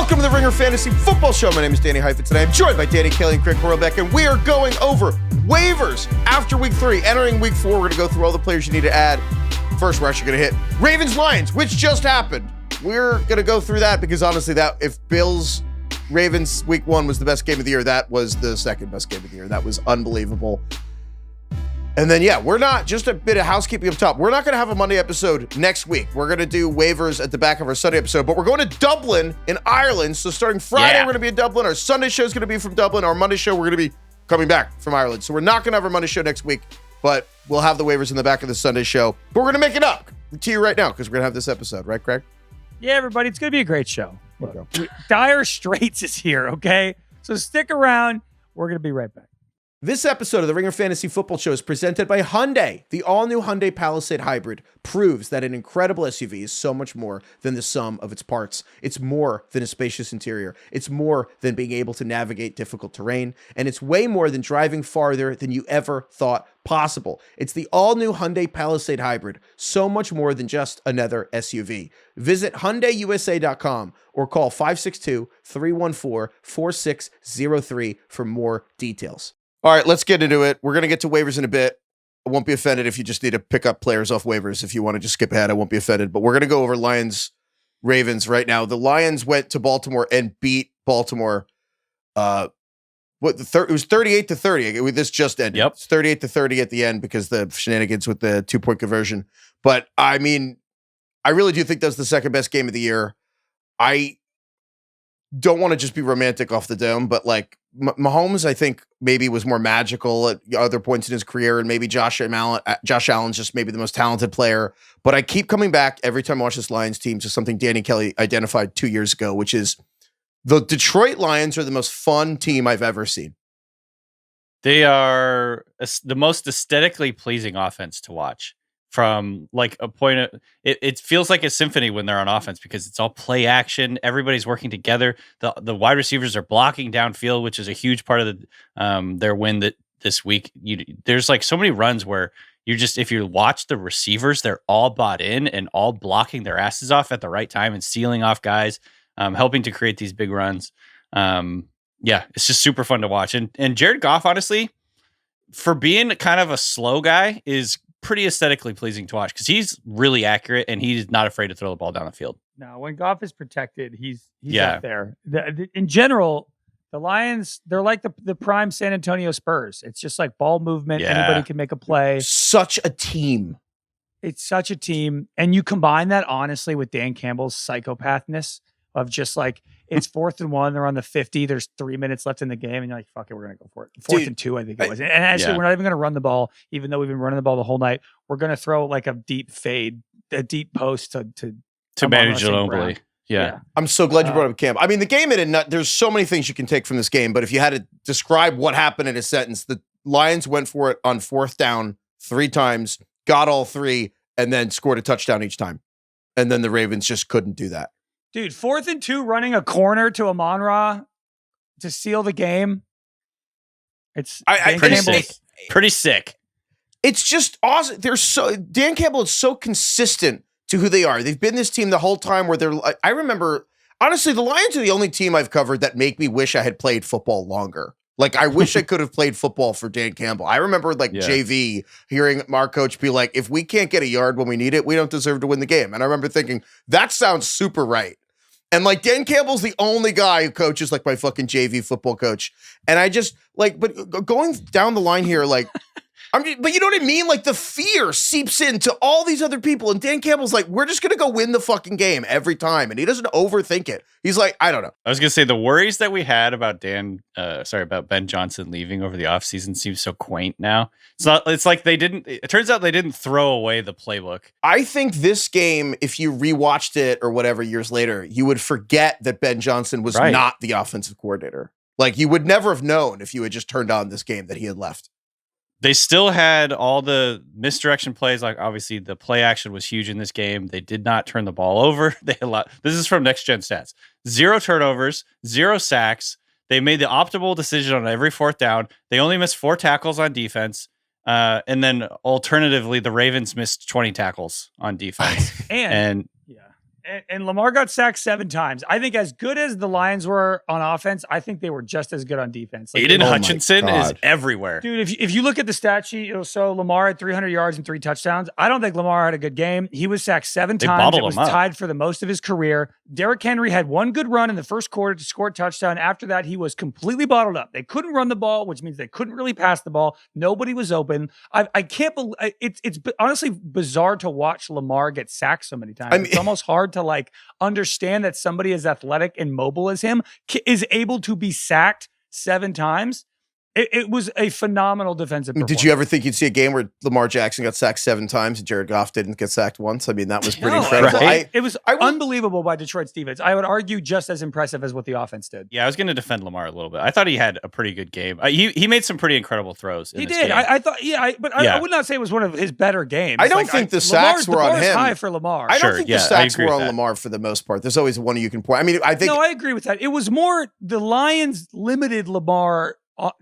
Welcome to the Ringer Fantasy Football Show. My name is Danny Heifetz, and I am joined by Danny Kelly and Craig Horlbeck, and we are going over waivers after week 3. Entering week 4, we're going to go through all the players you need to add. First, we're actually going to hit Ravens-Lions, which just happened. We're going to go through that because, honestly, that if Bills-Ravens week 1 was the best game of the year, that was the second best game of the year. That was unbelievable. And then, we're not, just a bit of housekeeping up top. We're not going to have a Monday episode next week. We're going to do waivers at the back of our Sunday episode, but we're going to Dublin in Ireland. So starting Friday, we're going to be in Dublin. Our Sunday show is going to be from Dublin. Our Monday show, we're going to be coming back from Ireland. So we're not going to have our Monday show next week, but we'll have the waivers in the back of the Sunday show. But we're going to make it up to you right now because we're going to have this episode. Right, Craig? Yeah, everybody. It's going to be a great show. Look, Dire Straits is here, okay? So stick around. We're going to be right back. This episode of the Ringer Fantasy Football Show is presented by Hyundai. The all-new Hyundai Palisade Hybrid proves that an incredible SUV is so much more than the sum of its parts. It's more than a spacious interior. It's more than being able to navigate difficult terrain. And it's way more than driving farther than you ever thought possible. It's the all-new Hyundai Palisade Hybrid. So much more than just another SUV. Visit HyundaiUSA.com or call 562-314-4603 for more details. All right, let's get into it. We're going to get to waivers in a bit. I won't be offended if you just need to pick up players off waivers. If you want to just skip ahead, I won't be offended. But we're going to go over Lions-Ravens right now. The Lions went to Baltimore and beat Baltimore. It was 38-30. This just ended. Yep. It's 38-30 at the end because the shenanigans with the 2-point conversion. But, I mean, I really do think that's the second best game of the year. I don't want to just be romantic off the dome, but like Mahomes, I think maybe was more magical at other points in his career, and maybe Josh Allen's just maybe the most talented player. But I keep coming back every time I watch this Lions team to something Danny Kelly identified 2 years ago, which is the Detroit Lions are the most fun team I've ever seen. They are the most aesthetically pleasing offense to watch. From like a point of it feels like a symphony when they're on offense because it's all play action. Everybody's working together. The wide receivers are blocking downfield, which is a huge part of their win this week. There's like so many runs where if you watch the receivers, they're all bought in and all blocking their asses off at the right time and sealing off guys, helping to create these big runs. It's just super fun to watch. And Jared Goff, honestly, for being kind of a slow guy, is pretty aesthetically pleasing to watch because he's really accurate and he's not afraid to throw the ball down the field. No, when Goff is protected, he's up there. In general, the Lions, they're like the prime San Antonio Spurs. It's just like ball movement. Yeah. Anybody can make a play. Such a team. It's such a team. And you combine that, honestly, with Dan Campbell's psychopathness of just like, it's 4th and 1. They're on the 50. There's 3 minutes left in the game. And you're like, fuck it, we're going to go for it. 4th and 2, I think it was. And actually, we're not even going to run the ball, even though we've been running the ball the whole night. We're going to throw like a deep fade, a deep post to manage Ginobili. Yeah. I'm so glad you brought up Cam. I mean, the game there's so many things you can take from this game, but if you had to describe what happened in a sentence, the Lions went for it on 4th down 3 times, got all 3, and then scored a touchdown each time. And then the Ravens just couldn't do that. Dude, 4th and 2 running a corner to Ayomanor to seal the game. It's pretty sick. It's just awesome. Dan Campbell is so consistent to who they are. They've been this team the whole time where I remember, honestly, the Lions are the only team I've covered that make me wish I had played football longer. Like, I wish I could have played football for Dan Campbell. I remember, JV, hearing our coach be like, if we can't get a yard when we need it, we don't deserve to win the game. And I remember thinking, that sounds super right. And, like, Dan Campbell's the only guy who coaches like my fucking JV football coach. And I just, like, but going down the line here, like, but you know what I mean? Like, the fear seeps into all these other people. And Dan Campbell's like, we're just going to go win the fucking game every time. And he doesn't overthink it. He's like, I don't know. I was going to say the worries that we had about about Ben Johnson leaving over the offseason seems so quaint now. It turns out they didn't throw away the playbook. I think this game, if you rewatched it or whatever years later, you would forget that Ben Johnson was not the offensive coordinator. Like, you would never have known if you had just turned on this game that he had left. They still had all the misdirection plays. Like, obviously, the play action was huge in this game. They did not turn the ball over. This is from Next Gen Stats. 0 turnovers, 0 sacks. They made the optimal decision on every 4th down. They only missed 4 tackles on defense. And then, alternatively, the Ravens missed 20 tackles on defense. And And Lamar got sacked 7 times. I think as good as the Lions were on offense, I think they were just as good on defense. Like, Aiden Hutchinson is everywhere. Dude, if you look at the stat sheet, it'll show Lamar had 300 yards and 3 touchdowns. I don't think Lamar had a good game. He was sacked 7 times. It was tied for the most of his career. Derrick Henry had 1 good run in the first quarter to score a touchdown. After that, he was completely bottled up. They couldn't run the ball, which means they couldn't really pass the ball. Nobody was open. I can't believe it's honestly bizarre to watch Lamar get sacked so many times. It's almost hard to like understand that somebody as athletic and mobile as him is able to be sacked 7 times. It was a phenomenal defensive performance. Did you ever think you'd see a game where Lamar Jackson got sacked 7 times and Jared Goff didn't get sacked once? I mean, that was pretty incredible. Right? It was unbelievable by Detroit's defense. I would argue just as impressive as what the offense did. Yeah, I was going to defend Lamar a little bit. I thought he had a pretty good game. He made some pretty incredible throws. He did. I thought, I would not say it was one of his better games. I don't think the sacks were on him. High for Lamar. I don't think the sacks were on Lamar for the most part. There's always one you can point. I mean, I think. No, I agree with that. It was more the Lions limited Lamar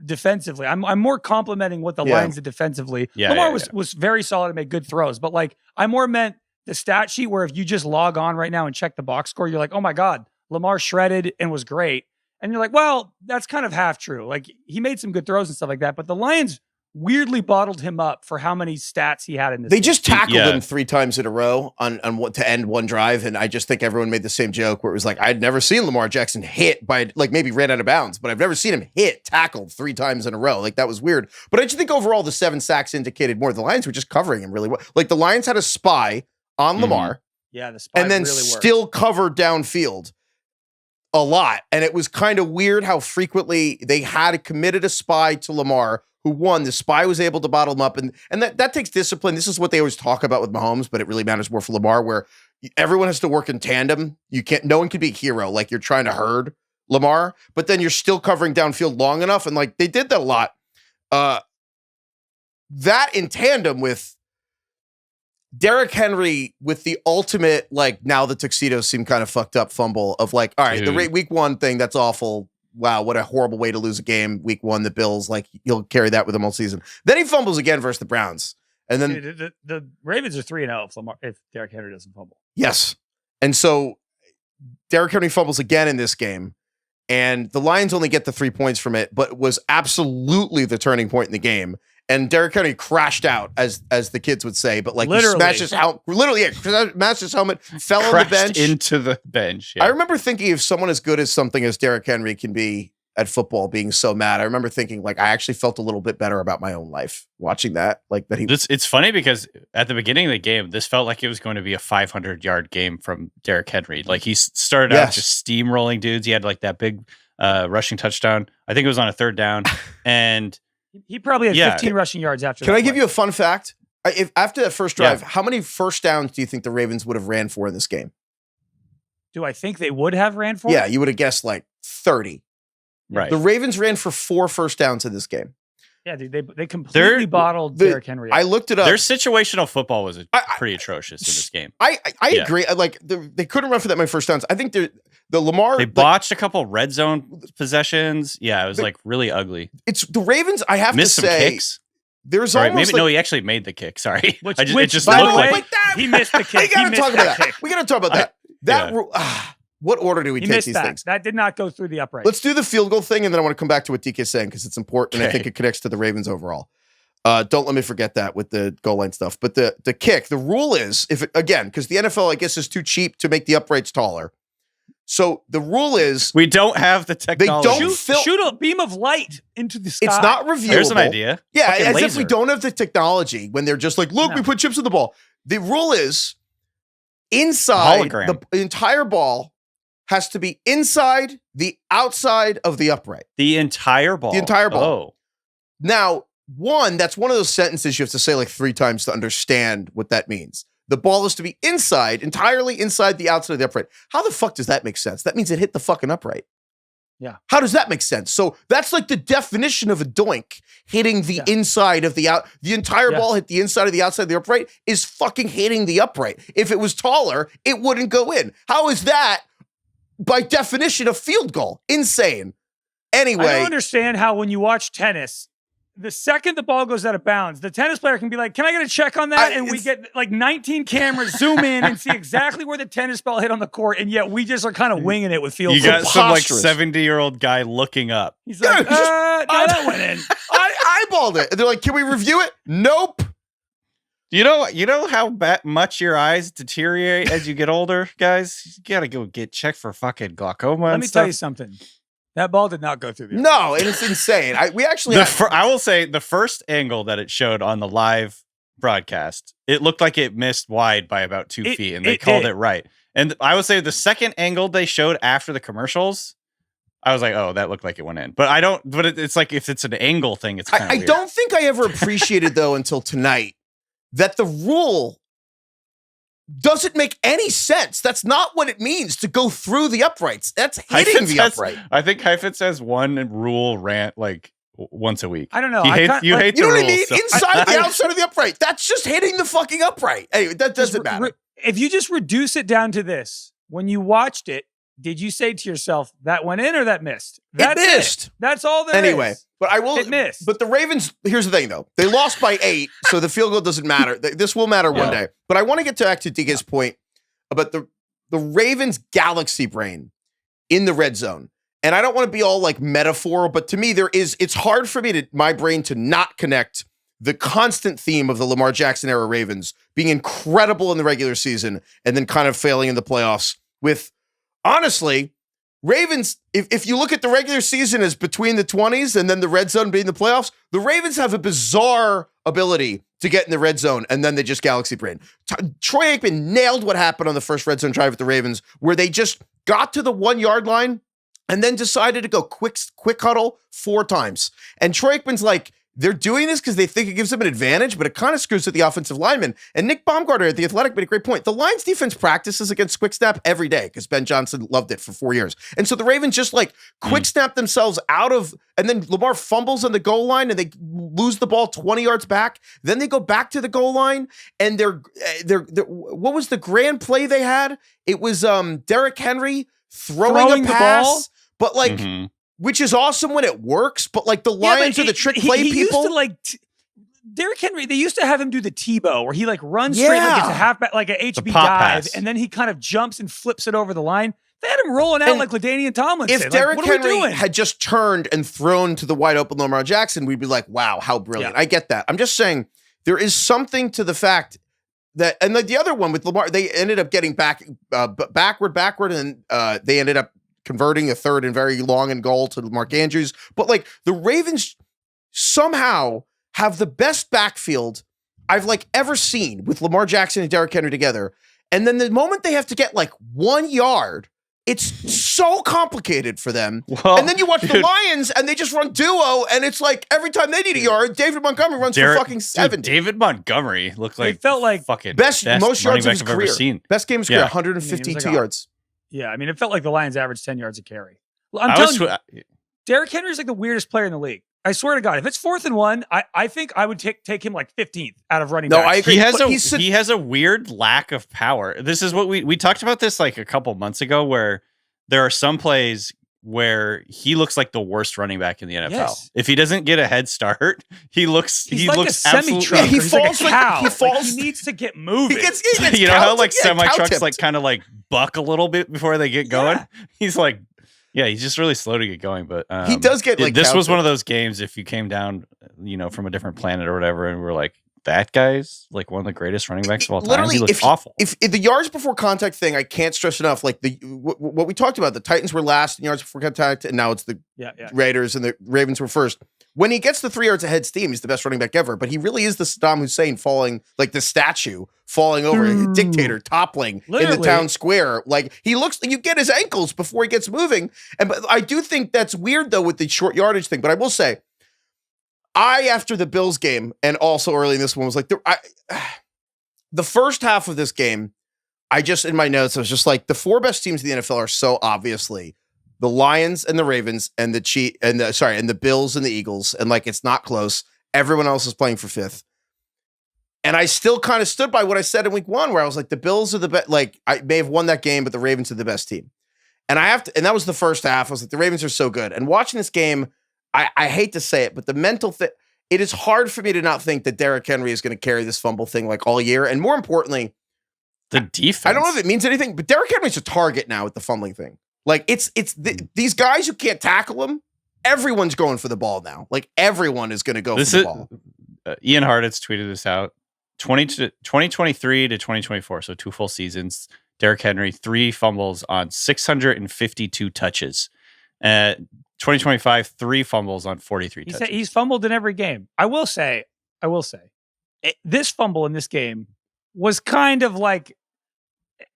defensively. I'm more complimenting what the Lions did defensively. Lamar was very solid and made good throws, but like I more meant the stat sheet where if you just log on right now and check the box score, you're like, oh my God, Lamar shredded and was great. And you're like, well, that's kind of half true. Like he made some good throws and stuff like that, but the Lions weirdly bottled him up for how many stats he had in this They game. just tackled him 3 times in a row on what to end one drive, and I just think everyone made the same joke where it was like, I'd never seen Lamar Jackson hit by, like, maybe ran out of bounds, but I've never seen him tackled 3 times in a row. Like, that was weird. But I just think overall the 7 sacks indicated more. The Lions were just covering him really well. Like, the Lions had a spy on Lamar. Yeah, the spy and then really still covered downfield a lot. And it was kind of weird how frequently they had committed a spy to Lamar, who won. The spy was able to bottle him up. And that takes discipline. This is what they always talk about with Mahomes, but it really matters more for Lamar, where everyone has to work in tandem. No one can be a hero. Like you're trying to herd Lamar, but then you're still covering downfield long enough. And like they did that a lot. That in tandem with Derrick Henry with the ultimate, like now the tuxedos seem kind of fucked up fumble of like, all right, the week 1 thing, that's awful. Wow, what a horrible way to lose a game. Week 1, the Bills, like he'll carry that with him all season. Then he fumbles again versus the Browns. And then the Ravens are 3-0 if Derrick Henry doesn't fumble. Yes. And so Derrick Henry fumbles again in this game. And the Lions only get the 3 points from it, but was absolutely the turning point in the game. And Derrick Henry crashed out, as the kids would say, but like he smashed his helmet, smashed his helmet, fell on the bench. Into the bench. Yeah. I remember thinking if someone as good as something as Derrick Henry can be at football being so mad, I remember thinking like I actually felt a little bit better about my own life watching that. Like that it's funny because at the beginning of the game, this felt like it was going to be a 500-yard game from Derrick Henry. Like he started out just steamrolling dudes. He had like that big rushing touchdown. I think it was on a 3rd down. And he probably had 15 rushing yards after that. Can I give you a fun fact? If after that first drive, how many first downs do you think the Ravens would have ran for in this game? Do I think they would have ran for? Yeah, you would have guessed like 30. Right. The Ravens ran for 4 first downs in this game. Yeah, dude, they completely bottled Derrick Henry. I looked it up. Their situational football was pretty atrocious in this game. I agree. They couldn't run for that many first downs. I think the Lamar. They botched a couple red zone possessions. Yeah, it was like really ugly. It's the Ravens. I have missed to some say, kicks. There's almost no, he actually made the kick. Sorry, which it just by looked the way, like he missed the kick. We got to talk about that. We got to talk about that. What order do we take these things? That did not go through the upright. Let's do the field goal thing, and then I want to come back to what DK's saying because it's important, and I think it connects to the Ravens overall. Don't let me forget that with the goal line stuff. But the kick, the rule is, because the NFL, I guess, is too cheap to make the uprights taller. So the rule is we don't have the technology. They don't shoot a beam of light into the sky. It's not reviewable. There's an idea. Yeah, Fucking as laser. if we don't have the technology when they're just like, look, we put chips in the ball. The rule is inside the entire ball has to be inside the outside of the upright. The entire ball. The entire ball. Oh. Now, that's one of those sentences you have to say like 3 times to understand what that means. The ball is to be entirely inside the outside of the upright. How the fuck does that make sense? That means it hit the fucking upright. Yeah. How does that make sense? So that's like the definition of a doink hitting the inside of the the entire ball hit the inside of the outside of the upright is fucking hitting the upright. If it was taller, it wouldn't go in. How is that by definition a field goal? Insane. Anyway. I don't understand how when you watch tennis, the second the ball goes out of bounds, the tennis player can be like, can I get a check on that? And we get like 19 cameras zoom in and see exactly where the tennis ball hit on the court. And yet we just are kind of winging it with field. You got some like 70-year-old guy looking up. He's like, no, that went in. I eyeballed it. And they're like, can we review it? Nope. You know how much your eyes deteriorate as you get older, guys? You got to go get checked for fucking glaucoma. Let me tell you something. That ball did not go through the. No, and it's insane. I will say the first angle that it showed on the live broadcast, it looked like it missed wide by about 2 feet, and they called it right. And I would say the second angle they showed after the commercials, I was like, oh, that looked like it went in. But I don't. But it's like if it's an angle thing, it's kind of. I don't think I ever appreciated though until tonight that the rule doesn't make any sense. That's not what it means to go through the uprights. That's hitting the upright. I think Heifetz has one rule rant like once a week. I don't know. You hate the know rules, what I mean? So. Inside the outside of the upright. That's just hitting the fucking upright. Anyway, that doesn't matter. If you just reduce it down to this, when you watched it, did you say to yourself, that went in or that missed? It missed. That's all there is. But I will. It missed. But the Ravens, here's the thing, though. They lost by 8, so the field goal doesn't matter. This will matter one day. But I want to get back to DK's point about the Ravens' galaxy brain in the red zone. And I don't want to be all like metaphor, but to me, it's hard for me my brain to not connect the constant theme of the Lamar Jackson era Ravens being incredible in the regular season and then kind of failing in the playoffs with, honestly, Ravens, if you look at the regular season as between the 20s and then the red zone being the playoffs, the Ravens have a bizarre ability to get in the red zone and then they just galaxy brain. Troy Aikman nailed what happened on the first red zone drive with the Ravens, where they just got to the 1-yard line and then decided to go quick huddle 4 times. And Troy Aikman's like, they're doing this because they think it gives them an advantage, but it kind of screws with the offensive lineman. And Nick Baumgartner at The Athletic made a great point. The Lions defense practices against quick snap every day because Ben Johnson loved it for 4 years. And so the Ravens just like quick snap themselves out of, and then Lamar fumbles on the goal line and they lose the ball 20 yards back. Then they go back to the goal line and they're what was the grand play they had? It was Derrick Henry throwing a pass, but like, which is awesome when it works, but like the Lions are the trick play people. Used to like Derrick Henry, they used to have him do the Tebow where he like runs straight like it's a halfback, like an HB dive, pass. and then he kind of jumps and flips it over the line. They had him rolling out like LaDainian Tomlinson. If Derrick Henry had just turned and thrown to the wide open Lamar Jackson, we'd be like, wow, how brilliant. Yeah. I get that. I'm just saying there is something to the fact that, and like the other one with Lamar, they ended up getting backward, and they ended up converting a third and very long and goal to Mark Andrews. But like the Ravens somehow have the best backfield I've like ever seen with Lamar Jackson and Derrick Henry together. And then the moment they have to get like 1 yard, it's so complicated for them. Well, and then you watch the Lions and they just run duo and it's like every time they need a yard, David Montgomery runs for fucking 70. David Montgomery looked like, it felt like fucking most yards of his career. Seen. Best game of his career, 152 yards. Yeah, I mean, it felt like the Lions averaged 10 yards a carry. I'm telling you, Derrick Henry is like the weirdest player in the league. I swear to God, if it's 4th and 1, I think I would take him like 15th out of running backs. No, I agree. He has a weird lack of power. This is what we talked about this like a couple months ago, where there are some plays where he looks like the worst running back in the NFL. Yes. If he doesn't get a head start, he looks a semi-truck. Yeah, he falls like a cow. He falls. Like he needs to get moving. He gets you know how like semi-trucks like kind of like buck a little bit before they get going? Yeah. He's like, yeah, he's just really slow to get going. But he does get like this was one of those games if you came down, from a different planet or whatever, and we're like, that guy's like one of the greatest running backs of all time. Literally, he looks awful. If the yards before contact thing, I can't stress enough. Like what we talked about, the Titans were last in yards before contact, and now it's the Raiders and the Ravens were first. When he gets the 3 yards ahead steam, he's the best running back ever. But he really is the Saddam Hussein falling, like the statue falling over, a dictator toppling in the town square. Like he looks, you get his ankles before he gets moving. But I do think that's weird though with the short yardage thing. But I will say, after the Bills game, and also early in this one, was like, the first half of this game, in my notes, I was just like, the 4 best teams in the NFL are so obviously the Lions and the Ravens and the Bills and the Eagles. And like, it's not close. Everyone else is playing for 5th. And I still kind of stood by what I said in week 1, where I was like, the Bills are the best. Like, I may have won that game, but the Ravens are the best team. And and that was the first half. I was like, the Ravens are so good. And watching this game, I hate to say it, but the mental thing, it is hard for me to not think that Derrick Henry is going to carry this fumble thing like all year. And more importantly, the defense. I don't know if it means anything, but Derrick Henry's a target now with the fumbling thing. Like these guys who can't tackle him, everyone's going for the ball now. Like everyone is going to go for the ball. Ian Hartitz tweeted this out. 2023 to 2024, so 2 full seasons. Derrick Henry, 3 fumbles on 652 touches. 2025, 3 fumbles on 43 touches. He's fumbled in every game. I will say, this fumble in this game was kind of like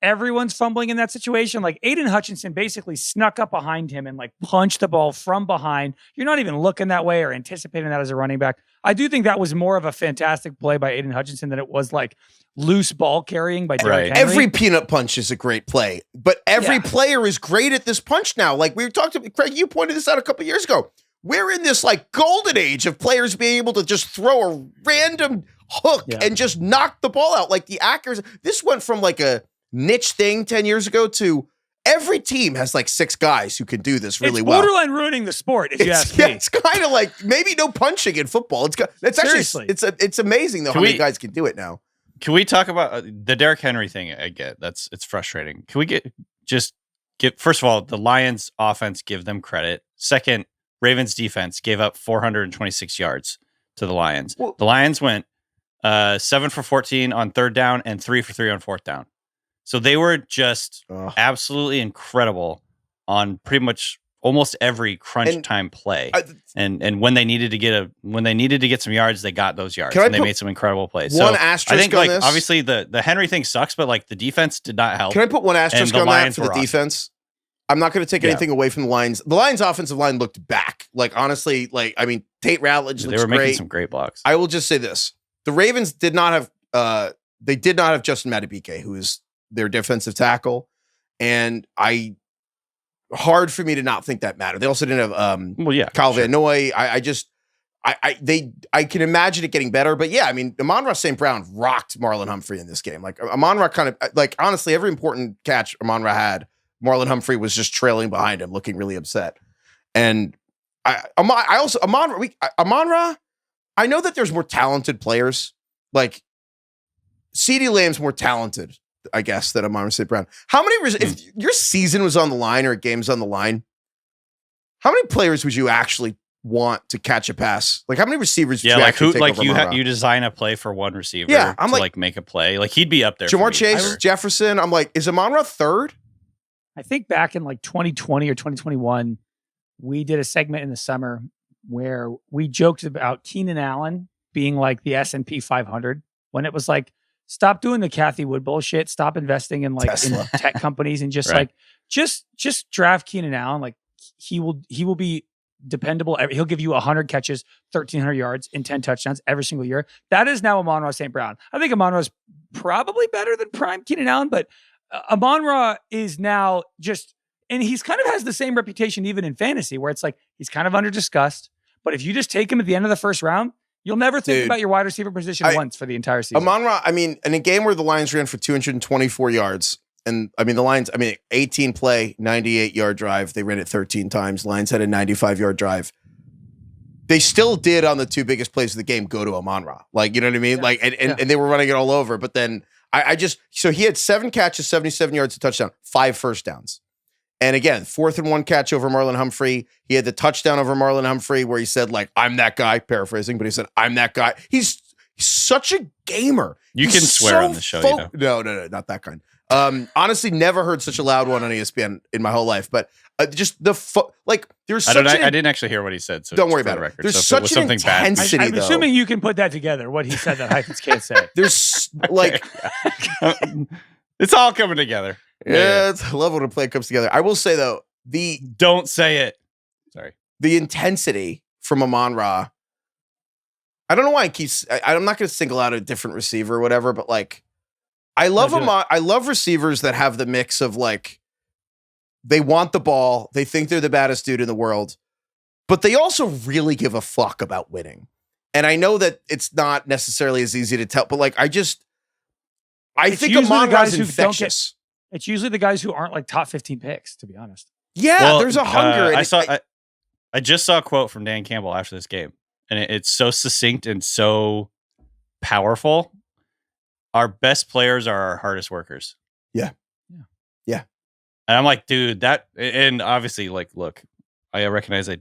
everyone's fumbling in that situation. Like Aiden Hutchinson basically snuck up behind him and like punched the ball from behind. You're not even looking that way or anticipating that as a running back. I do think that was more of a fantastic play by Aiden Hutchinson than it was like loose ball carrying by Derrick Henry. Every peanut punch is a great play, but every player is great at this punch now. Like we talked to Craig, you pointed this out a couple years ago. We're in this like golden age of players being able to just throw a random hook and just knock the ball out. Like the accuracy. This went from like a niche thing 10 years ago to every team has like 6 guys who can do this really well. It's borderline ruining the sport, if you ask me. It's kind of like maybe no punching in football. It's actually it's amazing though how many guys can do it now. Can we talk about the Derrick Henry thing? I get it's frustrating. Can we get first of all, the Lions offense, give them credit. Second, Ravens defense gave up 426 yards to the Lions. Well, the Lions went 7 for 14 on 3rd down and 3 for 3 on 4th down. So they were just absolutely incredible on pretty much almost every crunch time play. And when they needed to get some yards, they got those yards. And they made some incredible plays. One asterisk I think on like this? Obviously the Henry thing sucks, but like the defense did not help. Can I put one asterisk on that for the defense? I'm not going to take anything away from the Lions. The Lions offensive line looked back. Like honestly, like I mean, Tate Ratledge looks great. They were making some great blocks. I will just say this. The Ravens did not have Justin Madubuike, who is their defensive tackle, and hard for me to not think that mattered. They also didn't have Kyle Van Noy. I can imagine it getting better, but yeah, I mean, Amon-Ra St. Brown rocked Marlon Humphrey in this game. Like Amon-Ra kind of like honestly, every important catch Amon-Ra had, Marlon Humphrey was just trailing behind him, looking really upset. And Amon-Ra, I know that there's more talented players. Like CeeDee Lamb's more talented, I guess, than Amon-Ra St. Brown. How many, if your season was on the line or a game's on the line, how many players would you actually want to catch a pass? Like how many receivers would you actually take over Amon-Ra? You design a play for one receiver to make a play. Like he'd be up there. Jamar Chase, Jefferson. I'm like, is Amon-Ra 3rd? I think back in like 2020 or 2021, we did a segment in the summer where we joked about Keenan Allen being like the S&P 500 when it was like, stop doing the Kathy Wood bullshit. Stop investing in like in tech companies and just like just draft Keenan Allen. Like he will be dependable. He'll give you 100 catches, 1,300 yards, and 10 touchdowns every single year. That is now Amon-Ra St. Brown. I think Amon-Ra is probably better than prime Keenan Allen, but Amon-Ra is now just, and he's kind of has the same reputation even in fantasy where it's like he's kind of under discussed. But if you just take him at the end of the first round, you'll never think about your wide receiver position once for the entire season. Amon-Ra, I mean, in a game where the Lions ran for 224 yards, and I mean, the Lions, 18 play, 98-yard drive. They ran it 13 times. Lions had a 95-yard drive. They still did on the 2 biggest plays of the game go to Amon-Ra. Like, you know what I mean? Yeah. Like, and they were running it all over. But then so he had 7 catches, 77 yards, a touchdown, 5 first downs. And again, 4th and 1 catch over Marlon Humphrey. He had the touchdown over Marlon Humphrey where he said, like, I'm that guy, paraphrasing, but he said, I'm that guy. He's such a gamer. Can swear on the show, No, not that kind. Honestly, never heard such a loud one on ESPN in my whole life. But just the there's such I didn't actually hear what he said. So don't worry about it. There's such an intensity. I'm assuming you can put that together. What he said that Heifetz can't say. There's like it's all coming together. Yeah, I love when a play comes together. I will say though, don't say it. Sorry. The intensity from Amon-Ra. I don't know why I'm not going to single out a different receiver or whatever, but like, I love receivers that have the mix of like, they want the ball, they think they're the baddest dude in the world, but they also really give a fuck about winning. And I know that it's not necessarily as easy to tell, but like, I think Amon-Ra's infectious. It's usually the guys who aren't like top 15 picks, to be honest. Yeah, there's a hunger. I just saw a quote from Dan Campbell after this game, and it's so succinct and so powerful. Our best players are our hardest workers. Yeah. And I'm like, dude, and obviously, like, look, I recognize I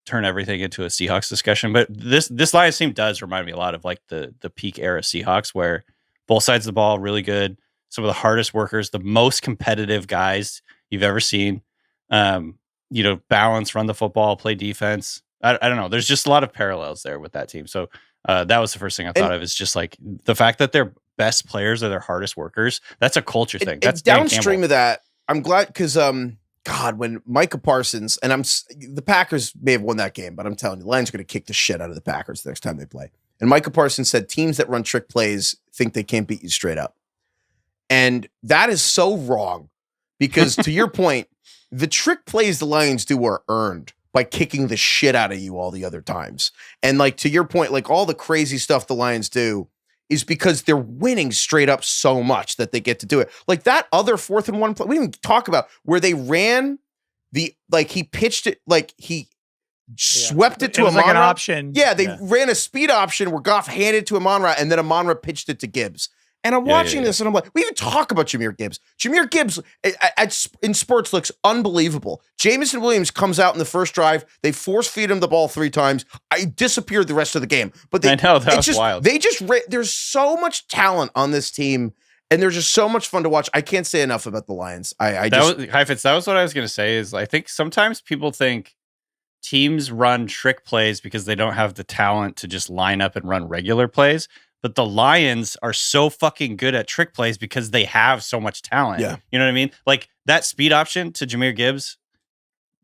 turn everything into a Seahawks discussion, but this Lions team does remind me a lot of like the peak era Seahawks, where both sides of the ball really good, some of the hardest workers, the most competitive guys you've ever seen. Balance, run the football, play defense. I don't know. There's just a lot of parallels there with that team. So that was the first thing I thought of, is just like the fact that their best players are their hardest workers. That's a culture thing. That's downstream of that. I'm glad because when Micah Parsons, and the Packers may have won that game, but I'm telling you, the Lions are going to kick the shit out of the Packers the next time they play. And Micah Parsons said teams that run trick plays think they can't beat you straight up. And that is so wrong, because to your point, the trick plays the Lions do are earned by kicking the shit out of you all the other times. And like, to your point, like all the crazy stuff the Lions do is because they're winning straight up so much that they get to do it. Like that other 4th and 1 play, we didn't even talk about, where they ran he pitched it, like he swept it to Amonra. Like an option. Yeah, they ran a speed option where Goff handed to Amonra, and then Amonra pitched it to Gibbs. And I'm watching this, and I'm like, we even talk about Jahmyr Gibbs. Jahmyr Gibbs in sports looks unbelievable. Jamison Williams comes out in the first drive. They force feed him the ball 3 times. I disappeared the rest of the game. But I know, that was wild. There's so much talent on this team, and they're just so much fun to watch. I can't say enough about the Lions. Heifetz, that was what I was going to say, is I think sometimes people think teams run trick plays because they don't have the talent to just line up and run regular plays. But the Lions are so fucking good at trick plays because they have so much talent. Yeah. You know what I mean? Like that speed option to Jahmyr Gibbs,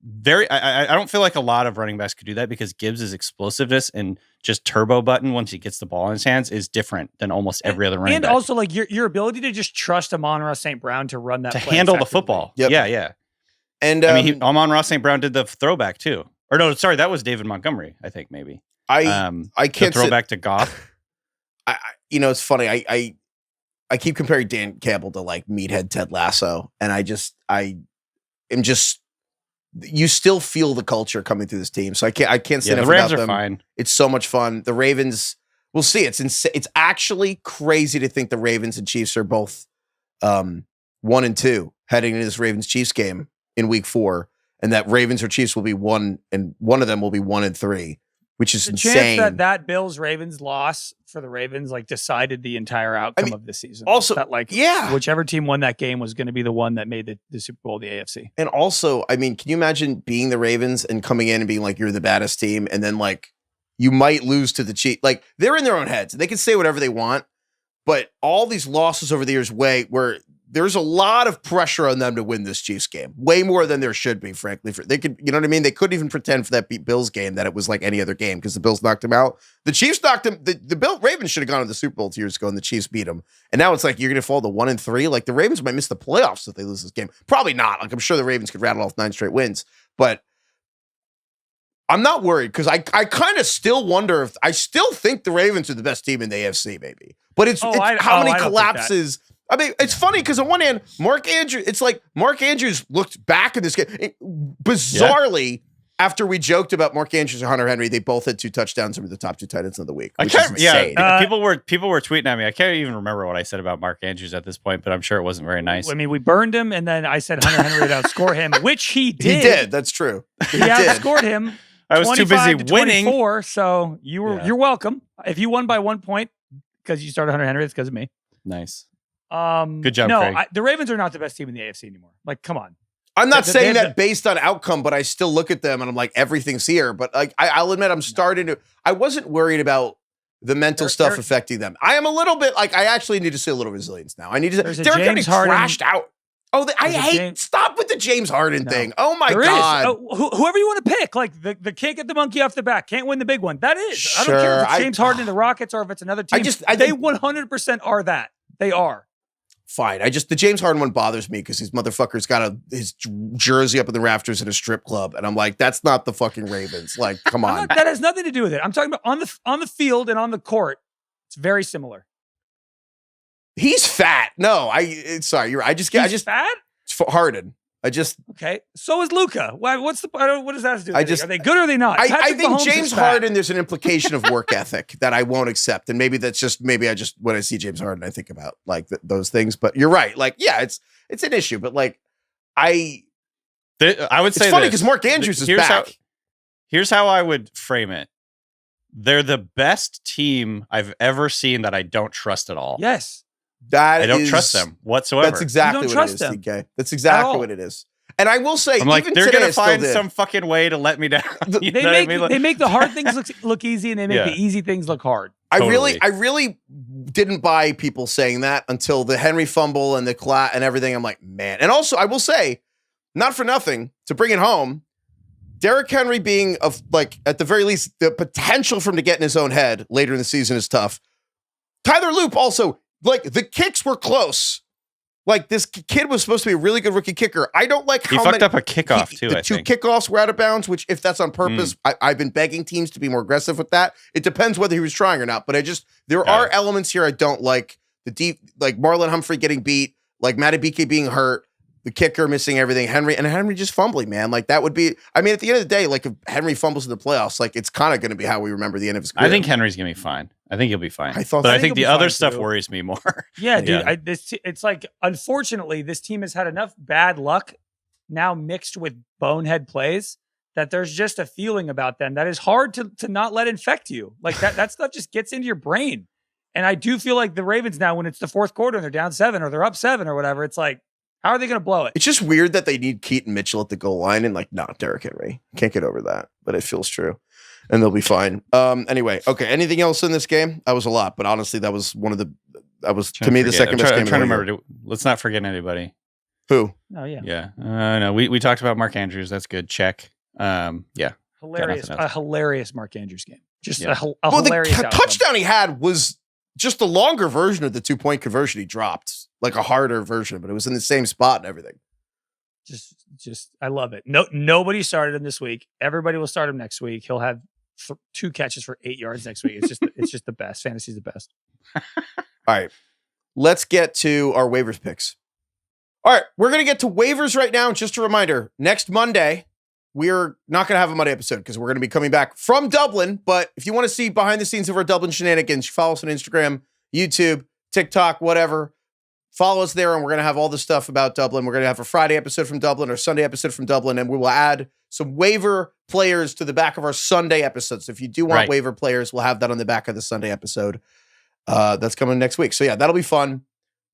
I don't feel like a lot of running backs could do that, because Gibbs' explosiveness and just turbo button once he gets the ball in his hands is different than almost every other running back. And also like your ability to just trust Amon-Ra St. Brown to run that to play handle the football. Yep. Yeah. And Amon-Ra St. Brown did the throwback too. Or no, sorry, that was David Montgomery, I think maybe. I can't throw back to Goff. It's funny. I keep comparing Dan Campbell to like meathead Ted Lasso, and you still feel the culture coming through this team. So I can't say enough the Rams about them. Are fine. It's so much fun. The Ravens, we'll see. It's actually crazy to think the Ravens and Chiefs are both 1-2 heading into this Ravens Chiefs game in week 4, and that Ravens or Chiefs will be 1, and one of them will be 1-3. Which is insane. Chance that Bills Ravens loss for the Ravens like decided the entire outcome of the season. Also, that whichever team won that game was going to be the one that made the Super Bowl, the AFC. And also, I mean, can you imagine being the Ravens and coming in and being like, you're the baddest team, and then like you might lose to the Chiefs? Like they're in their own heads. They can say whatever they want, but all these losses over the years, where there's a lot of pressure on them to win this Chiefs game, way more than there should be, frankly. They could, you know what I mean? They couldn't even pretend for that Bills game that it was like any other game, because the Bills knocked them out. The Chiefs knocked them. The Ravens should have gone to the Super Bowl 2 years ago, and the Chiefs beat them. And now it's like you're going to fall to 1-3. Like the Ravens might miss the playoffs if they lose this game. Probably not. Like I'm sure the Ravens could rattle off 9 straight wins, but I'm not worried, because I kind of still wonder I still think the Ravens are the best team in the AFC, maybe. But it's how many collapses. I mean, it's funny because on one hand, Mark Andrews looked back in this game. Bizarrely, after we joked about Mark Andrews and Hunter Henry, they both had 2 touchdowns and were the top 2 tight ends of the week. Which is insane. People were tweeting at me. I can't even remember what I said about Mark Andrews at this point, but I'm sure it wasn't very nice. I mean, we burned him, and then I said Hunter Henry would outscore him, which he did. He did. That's true. He outscored him. I was too busy winning. So you're welcome. If you won by 1 point because you started Hunter Henry, it's because of me. Nice. Good job, no, Craig. the Ravens are not the best team in the AFC anymore. Like, come on. I'm not saying that based on outcome, but I still look at them and I'm like, everything's here. But like, I'll admit, I wasn't worried about the mental stuff affecting them. I am a little bit like, I actually need to see a little resilience now. I need to. They're getting crashed out. Oh, stop with the James Harden thing. Oh my God. Whoever you want to pick, like the can't get the monkey off the back, can't win the big one. That is. Sure, I don't care if it's James Harden and the Rockets or if it's another team. They 100% are that. They are. Fine. The James Harden one bothers me because his motherfucker's got his jersey up in the rafters at a strip club, and I'm like, that's not the fucking Ravens. Like, come on. That has nothing to do with it. I'm talking about on the field and on the court. It's very similar. He's fat. No, sorry. You're. I just fat. Harden. Okay, so is Luka. What does that have to do with it? Are they good or are they not? I think James Harden, there's an implication of work ethic that I won't accept. And maybe that's just, when I see James Harden, I think about like those things. But you're right. Like, yeah, it's an issue. But like, I would say it's funny because Mark Andrews is back. Here's how I would frame it. They're the best team I've ever seen that I don't trust at all. Yes. I don't trust them whatsoever. That's exactly what it is, TK. That's exactly what it is. And I will say, I'm like, they're going to find some fucking way to let me down. They make the hard things look easy, and they make the easy things look hard. I really didn't buy people saying that until the Henry fumble and the and everything. I'm like, man. And also, I will say, not for nothing, to bring it home, Derrick Henry being at the very least, the potential for him to get in his own head later in the season is tough. Tyler Loop also. Like, the kicks were close. Like, this kid was supposed to be a really good rookie kicker. I don't like how he fucked up a kickoff, too, I think. The 2 kickoffs were out of bounds, which, if that's on purpose, I've been begging teams to be more aggressive with that. It depends whether he was trying or not. But there are elements here I don't like. The deep, like Marlon Humphrey getting beat, like Matty BK being hurt, the kicker missing everything, Henry just fumbling, man. Like, that would be, at the end of the day, like, if Henry fumbles in the playoffs, like, it's kind of going to be how we remember the end of his career. I think Henry's going to be fine. I think he'll be fine. I think the other stuff worries me more. Yeah, dude. It's like, unfortunately, this team has had enough bad luck now mixed with bonehead plays that there's just a feeling about them that is hard to not let infect you. Like, that stuff just gets into your brain. And I do feel like the Ravens now, when it's the fourth quarter and they're down 7 or they're up 7 or whatever, it's like, how are they going to blow it? It's just weird that they need Keaton Mitchell at the goal line and not Derrick Henry. Can't get over that, but it feels true. And they'll be fine. Anyway, okay. Anything else in this game? That was a lot, but honestly, that was to me the second best game. I'm trying to remember. Let's not forget anybody. Who? Oh yeah. Yeah. No, we talked about Mark Andrews. That's good. Check. Yeah. Hilarious. A hilarious Mark Andrews game. Just a hilarious the touchdown he had was just the longer version of the 2-point conversion he dropped, like a harder version, but it was in the same spot and everything. Just I love it. Nobody started him this week. Everybody will start him next week. He'll have 2 catches for 8 yards next week. It's just the best. Fantasy's the best. All right. Let's get to our waivers picks. All right. We're going to get to waivers right now. Just a reminder, next Monday, we're not going to have a Monday episode because we're going to be coming back from Dublin. But if you want to see behind the scenes of our Dublin shenanigans, follow us on Instagram, YouTube, TikTok, whatever. Follow us there, and we're going to have all the stuff about Dublin. We're going to have a Friday episode from Dublin or Sunday episode from Dublin, and we will add some waiver players to the back of our Sunday episode. So if you do want waiver players, we'll have that on the back of the Sunday episode. That's coming next week. So yeah, that'll be fun.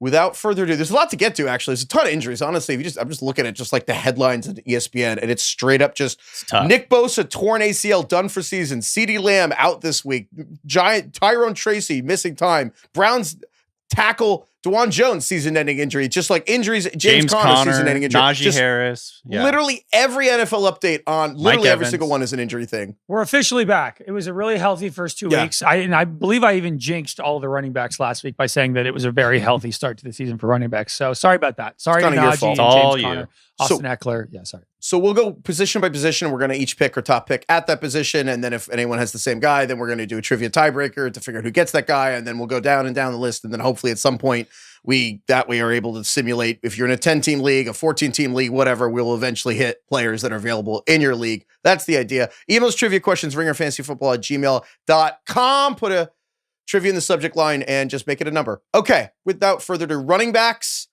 Without further ado, there's a lot to get to, actually. There's a ton of injuries. Honestly, I'm just looking at just like the headlines on ESPN, and it's straight up just Nick Bosa, torn ACL, done for season. CeeDee Lamb out this week. Giant Tyrone Tracy, missing time. Browns tackle DeJuan Jones, season-ending injury. Just like injuries, James Conner season-ending injury. Najee Harris. Yeah. Literally every NFL update on literally every single one is an injury thing. We're officially back. It was a really healthy first 2 weeks. I believe I even jinxed all the running backs last week by saying that it was a very healthy start to the season for running backs. So sorry about that. Sorry to Najee and James Conner. Austin Eckler. Yeah, sorry. So we'll go position by position. We're going to each pick our top pick at that position. And then if anyone has the same guy, then we're going to do a trivia tiebreaker to figure out who gets that guy. And then we'll go down and down the list. And then hopefully at some point we are able to simulate, if you're in a 10-team league, a 14-team league, whatever, we'll eventually hit players that are available in your league. That's the idea. Emails, trivia questions, ringerfantasyfootball@gmail.com. Put a trivia in the subject line and just make it a number. Okay. Without further ado, running backs.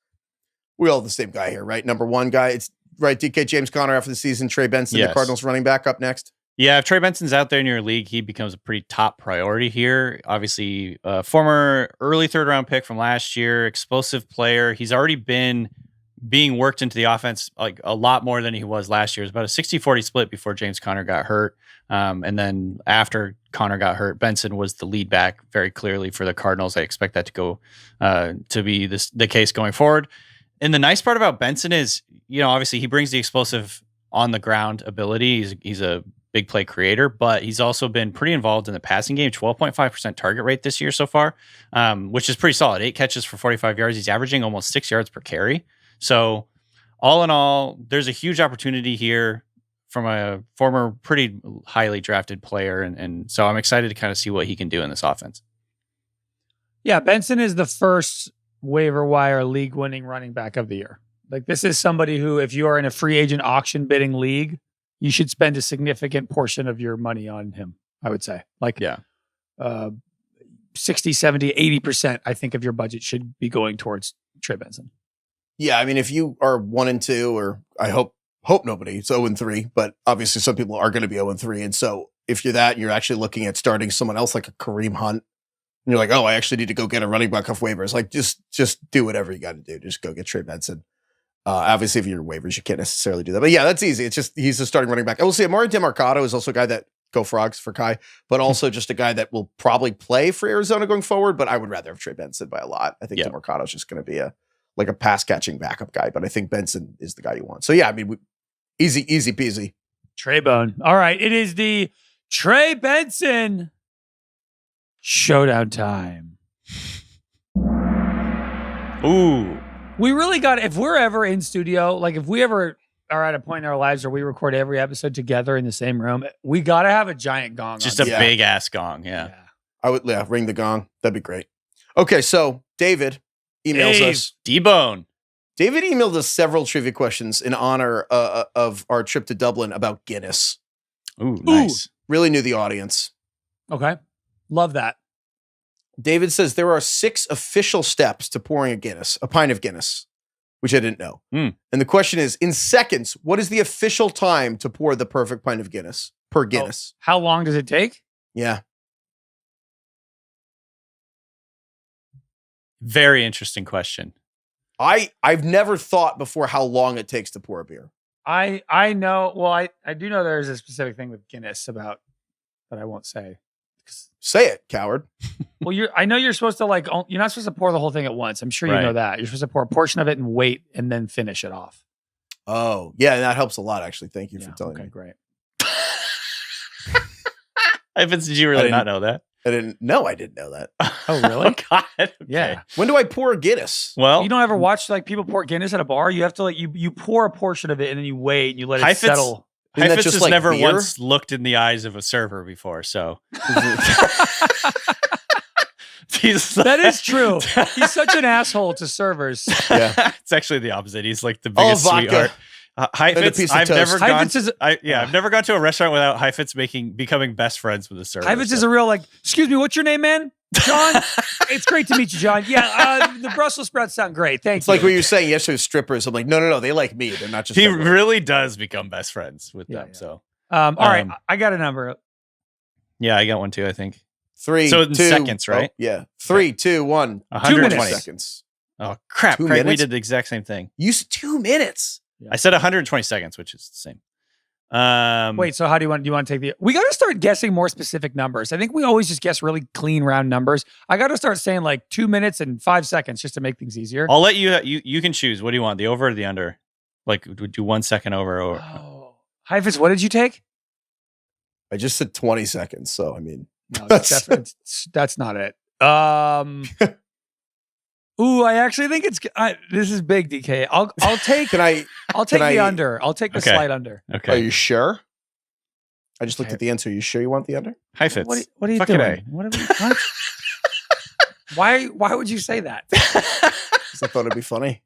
We all have the same guy here, right? Number one guy. It's right. DK James Conner after the season. Trey Benson, the Cardinals running back, up next. Yeah, if Trey Benson's out there in your league, he becomes a pretty top priority here. Obviously, former early 3rd round pick from last year, explosive player. He's already been being worked into the offense like a lot more than he was last year. It was about a 60-40 split before James Conner got hurt. And then after Conner got hurt, Benson was the lead back very clearly for the Cardinals. I expect that to go to be the case going forward. And the nice part about Benson is, obviously he brings the explosive on the ground ability. He's a big play creator, but he's also been pretty involved in the passing game. 12.5% target rate this year so far, which is pretty solid. 8 catches for 45 yards. He's averaging almost 6 yards per carry. So all in all, there's a huge opportunity here from a former pretty highly drafted player. And so I'm excited to kind of see what he can do in this offense. Yeah, Benson is the first waiver wire league winning running back of the year. Like this is somebody who, if you are in a free agent auction bidding league, you should spend a significant portion of your money on him. I would say, like, 60, 70, 80%, I think, of your budget should be going towards Trey Benson. Yeah, I mean, if you are 1-2, or I hope nobody, it's 0-3, but obviously some people are going to be 0-3. And so if you're that, you're actually looking at starting someone else like a Kareem Hunt. And you're like, oh, I actually need to go get a running back off waivers. Like, just do whatever you got to do. Just go get Trey Benson. Obviously, if you're waivers, you can't necessarily do that. But yeah, that's easy. It's just he's the starting running back. I will say Amari DeMarcado is also a guy that go Frogs for Kai, but also just a guy that will probably play for Arizona going forward. But I would rather have Trey Benson by a lot. I think DeMarcado is just going to be a pass catching backup guy. But I think Benson is the guy you want. So yeah, I mean, easy peasy. Trey Bone. All right, it is the Trey Benson showdown time. Ooh. We really got, if we're ever in studio, like if we ever are at a point in our lives where we record every episode together in the same room, we got to have a giant gong. Just a big ass gong. Yeah. I would ring the gong. That'd be great. Okay. So David emails us. D-Bone. David emailed us several trivia questions in honor of our trip to Dublin about Guinness. Ooh, nice. Really knew the audience. Okay. Love that. David says there are 6 official steps to pouring a pint of Guinness, which I didn't know. And the question is, in seconds, what is the official time to pour the perfect pint of Guinness per Guinness? How long does it take? Yeah. Very interesting question. I've never thought before how long it takes to pour a beer. I know. Well, I do know there's a specific thing with Guinness about that I won't say. Say it, coward. Well, I know you're supposed to you're not supposed to pour the whole thing at once. I'm sure you know that. You're supposed to pour a portion of it and wait and then finish it off. Oh, yeah. That helps a lot, actually. Thank you for telling me. Okay, great. Heifetz, did you really not know that? I didn't know that. Oh, really? Oh, God. Okay. Yeah. When do I pour a Guinness? Well, you don't ever watch people pour Guinness at a bar? You have to you pour a portion of it and then you wait and you let it settle. Heifetz has never once looked in the eyes of a server before, so. That is true. He's such an asshole to servers. Yeah. It's actually the opposite. He's like the biggest sweetheart. Heifetz, I've never gone to a restaurant without Heifetz becoming best friends with a server. Heifetz is a real excuse me, what's your name, man? John? It's great to meet you, John. Yeah, the Brussels sprouts sound great. Thank you. It's like what you're saying yesterday with strippers. I'm like, no, they like me. They're not just. He really does become best friends with them. Yeah. So, all right, I got a number. Yeah, I got one too. I think 3. So in seconds, right? Oh, yeah, 3, 2, 1. 120 seconds. Oh crap! Craig, we did the exact same thing. You said 2 minutes. Yeah. I said 120 seconds, which is the same. Wait, so how do you want to take we got to start guessing more specific numbers. I think we always just guess really clean round numbers. I got to start saying 2 minutes and 5 seconds just to make things easier. I'll let you can choose. What do you want? The over or the under? Do 1 second over or Heifetz, what did you take? I just said 20 seconds, so I mean no, that's not it. Ooh, I actually think this is big, DK. I'll take I'll take the under. I'll take the slight under. Okay. Are you sure? I just looked at the answer. Are you sure you want the under? Heifetz. What are you doing? What? Why would you say that? Because I thought it'd be funny.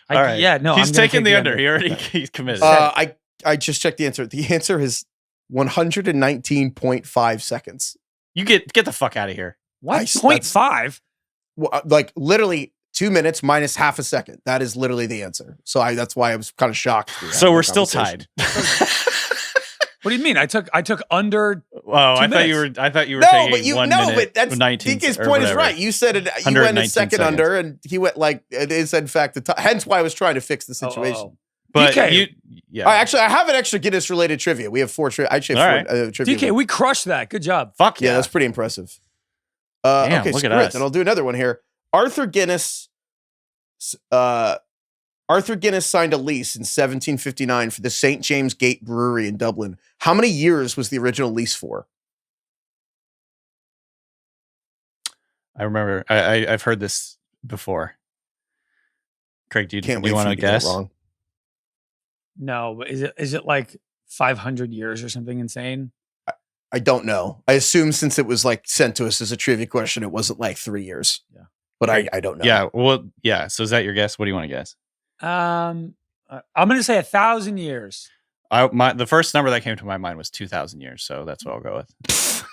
All right. Yeah, no. He's taking the under. He's committed. I just checked the answer. The answer is 119.5 seconds. You get the fuck out of here. What? 0.5? Literally 2 minutes minus half a second. That is literally the answer. So that's why I was kind of shocked. So we're still tied. What do you mean? I took under. Oh, I thought you were taking 1 minute. But that's 19. DK's point is right. You said it. You went a second under, and he went it is in fact the time. Hence why I was trying to fix the situation. But DK. Actually, I have an extra Guinness related trivia. We have 4 trivia. Trivia. DK, we crushed that. Good job. Fuck yeah, that's pretty impressive. Damn, okay, look screw at it. us. Then I'll do another one here. Arthur Guinness signed a lease in 1759 for the St. James Gate Brewery in Dublin. How many years was the original lease for? I remember. I've heard this before. Craig, do you want to guess? Wrong. No, but is it 500 years or something insane? I don't know. I assume since it was sent to us as a trivia question, it wasn't 3 years. Yeah. But I don't know. Yeah. Well, yeah. So is that your guess? What do you want to guess? I'm going to say 1,000 years. The first number that came to my mind was 2,000 years, so that's what I'll go with.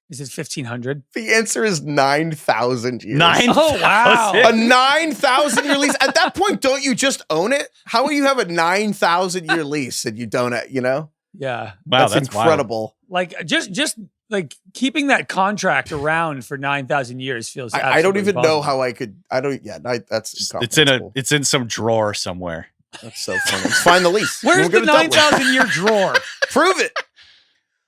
Is it 1,500? The answer is 9,000 years. 9,000? Oh, wow. A 9,000 year lease. At that point, don't you just own it? How will you have a 9,000 year lease and you don't, Yeah. Wow, that's incredible. Wild. Like just like keeping that contract around for 9,000 years feels. I don't even impossible. know how I could. I don't. Yeah, that's it's in some drawer somewhere. That's so funny. Let's find the lease. Where's the 9,000 year drawer? Prove it.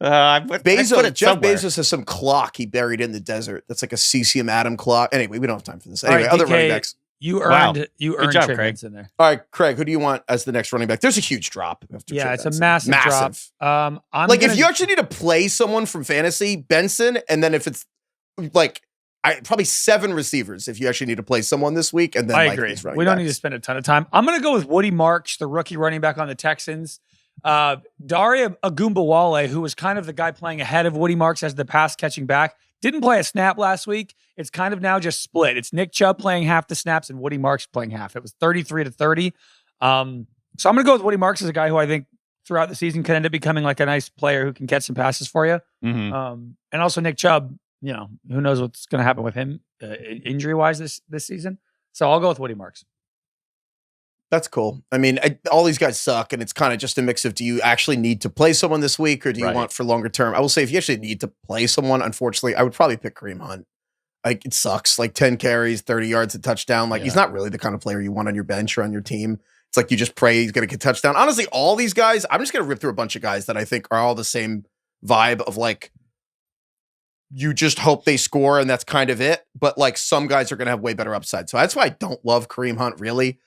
I put Jeff somewhere. Bezos has some clock he buried in the desert. That's like a CCM Atom clock. Anyway, we don't have time for this. Anyway, right, other DK, running backs. You earned Good job, Trey Craig. Benson there. All right, Craig, who do you want as the next running back? There's a huge drop. After Yeah, Trey it's Benson. a massive drop. If you actually need to play someone from fantasy, Benson, and then if it's like probably 7 receivers if you actually need to play someone this week. And then I agree. We don't need to spend a ton of time. I'm going to go with Woody Marks, the rookie running back on the Texans. Daria Agumbawale, who was kind of the guy playing ahead of Woody Marks as the pass catching back, didn't play a snap last week. It's kind of now just split. It's Nick Chubb playing half the snaps and Woody Marks playing half. It was 33-30. So I'm going to go with Woody Marks as a guy who I think throughout the season can end up becoming like a nice player who can catch some passes for you. Mm-hmm. And also Nick Chubb, who knows what's going to happen with him injury-wise this season. So I'll go with Woody Marks. That's cool. I mean, all these guys suck, and it's kind of just a mix of, do you actually need to play someone this week, or do you want for longer term? I will say, if you actually need to play someone, unfortunately, I would probably pick Kareem Hunt. Like, it sucks. Like, 10 carries, 30 yards, a touchdown. Like, he's not really the kind of player you want on your bench or on your team. It's like you just pray he's going to get a touchdown. Honestly, all these guys, I'm just going to rip through a bunch of guys that I think are all the same vibe of, like, you just hope they score, and that's kind of it. But, like, some guys are going to have way better upside. So that's why I don't love Kareem Hunt, really.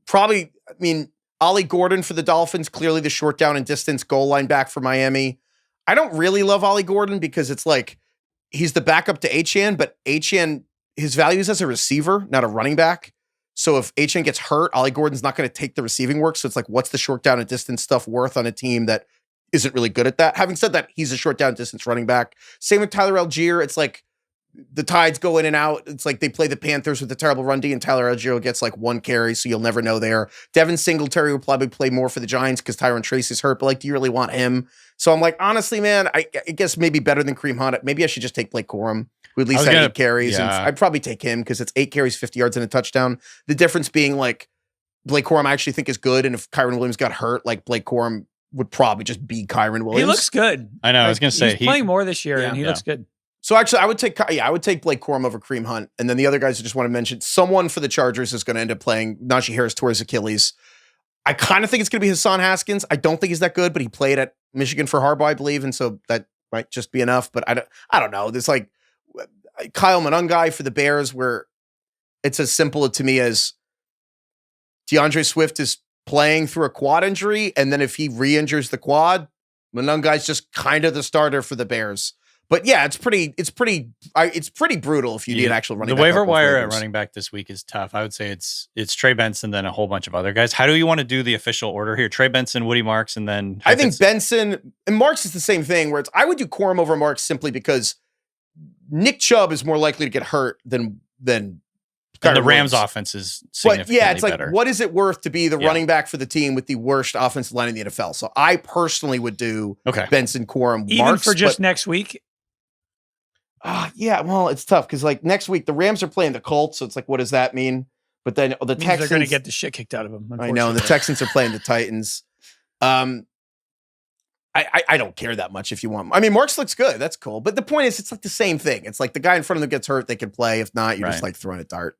Probably, I mean, Ollie Gordon for the Dolphins, clearly the short down and distance goal line back for Miami. I don't really love Ollie Gordon because it's like he's the backup to Achane, but Achane, his value is as a receiver, not a running back. So if Achane gets hurt, Ollie Gordon's not going to take the receiving work. So it's like, what's the short down and distance stuff worth on a team that isn't really good at that? Having said that, he's a short down distance running back. Same with Tyler Algier. It's like, the Tides go in and out. It's like they play the Panthers with a terrible run D, and Tyler Algier gets like 1 carry, so you'll never know there. Devin Singletary will probably play more for the Giants because Tyron Tracy's hurt, but like, do you really want him? So I'm like, honestly, man, I guess maybe better than Kareem Hunt. Maybe I should just take Blake Corum, who at least had 8 carries. And I'd probably take him because it's 8 carries, 50 yards, and a touchdown. The difference being like Blake Corum I actually think is good, and if Kyron Williams got hurt, like Blake Corum would probably just be Kyron Williams. He looks good. I know. I was going to say he's playing more this year, and he looks good. So actually, I would take Blake Corum over Kareem Hunt. And then the other guys I just want to mention, someone for the Chargers is going to end up playing. Najee Harris tore his Achilles. I kind of think it's going to be Hassan Haskins. I don't think he's that good, but he played at Michigan for Harbaugh, I believe. And so that might just be enough. But I don't know. There's like Kyle Monangai for the Bears, where it's as simple to me as DeAndre Swift is playing through a quad injury. And then if he re-injures the quad, Monangai's just kind of the starter for the Bears. But yeah, it's pretty brutal if you need an actual running back. The waiver wire at running back this week is tough. I would say it's Trey Benson, then a whole bunch of other guys. How do you want to do the official order here? Trey Benson, Woody Marks, and then I think Benson and Marks is the same thing. Where I would do Corum over Marks simply because Nick Chubb is more likely to get hurt than the Rams' offense is significantly better. It's like, better. what is it worth to be the running back for the team with the worst offensive line in the NFL? So I personally would do Benson, Corum, even Marks, for just next week. Yeah, well, it's tough because like next week the Rams are playing the Colts, so it's like, what does that mean? But then the Texans are going to get the shit kicked out of them. I know, and the Texans are playing the Titans. I don't care that much if you want. I mean, Marks looks good. That's cool. But the point is, it's like the same thing. It's like the guy in front of them gets hurt, they can play. If not, you're just like throwing a dart.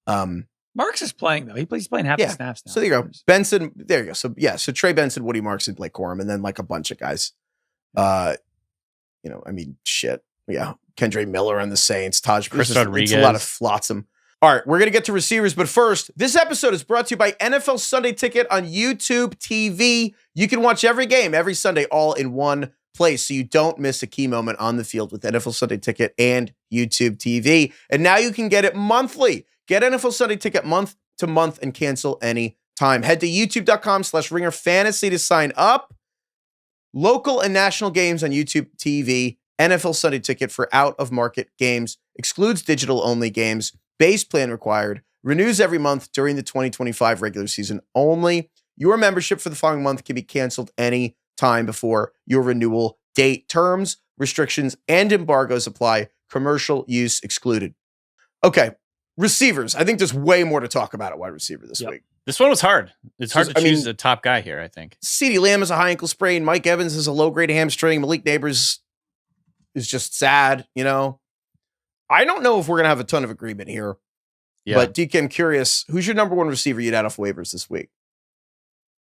Marks is playing though. He's playing half the snaps now. So there you go. Benson. There you go. So so Trey Benson, Woody Marks, and Blake Corum, and then like a bunch of guys. I mean, shit. Yeah. Kendra Miller on the Saints, Taj Chris Rodriguez. It's a lot of flotsam. All right, we're going to get to receivers, but first, this episode is brought to you by NFL Sunday Ticket on YouTube TV. You can watch every game every Sunday all in one place, so you don't miss a key moment on the field with NFL Sunday Ticket and YouTube TV. And now you can get it monthly. Get NFL Sunday Ticket month to month and cancel any time. Head to youtube.com/Ringer Fantasy to sign up. Local and national games on YouTube TV. NFL Sunday Ticket for out-of-market games. Excludes digital-only games. Base plan required. Renews every month during the 2025 regular season only. Your membership for the following month can be canceled any time before your renewal date. Terms, restrictions, and embargoes apply. Commercial use excluded. Okay, receivers. I think there's way more to talk about at wide receiver this week. This one was hard. It's hard to choose a top guy here, I think. CeeDee Lamb has a high ankle sprain. Mike Evans has a low-grade hamstring. Malik Neighbors is just sad, you know? I don't know if we're going to have a ton of agreement here. Yeah. But DK, I'm curious, who's your number one receiver you'd add off waivers this week?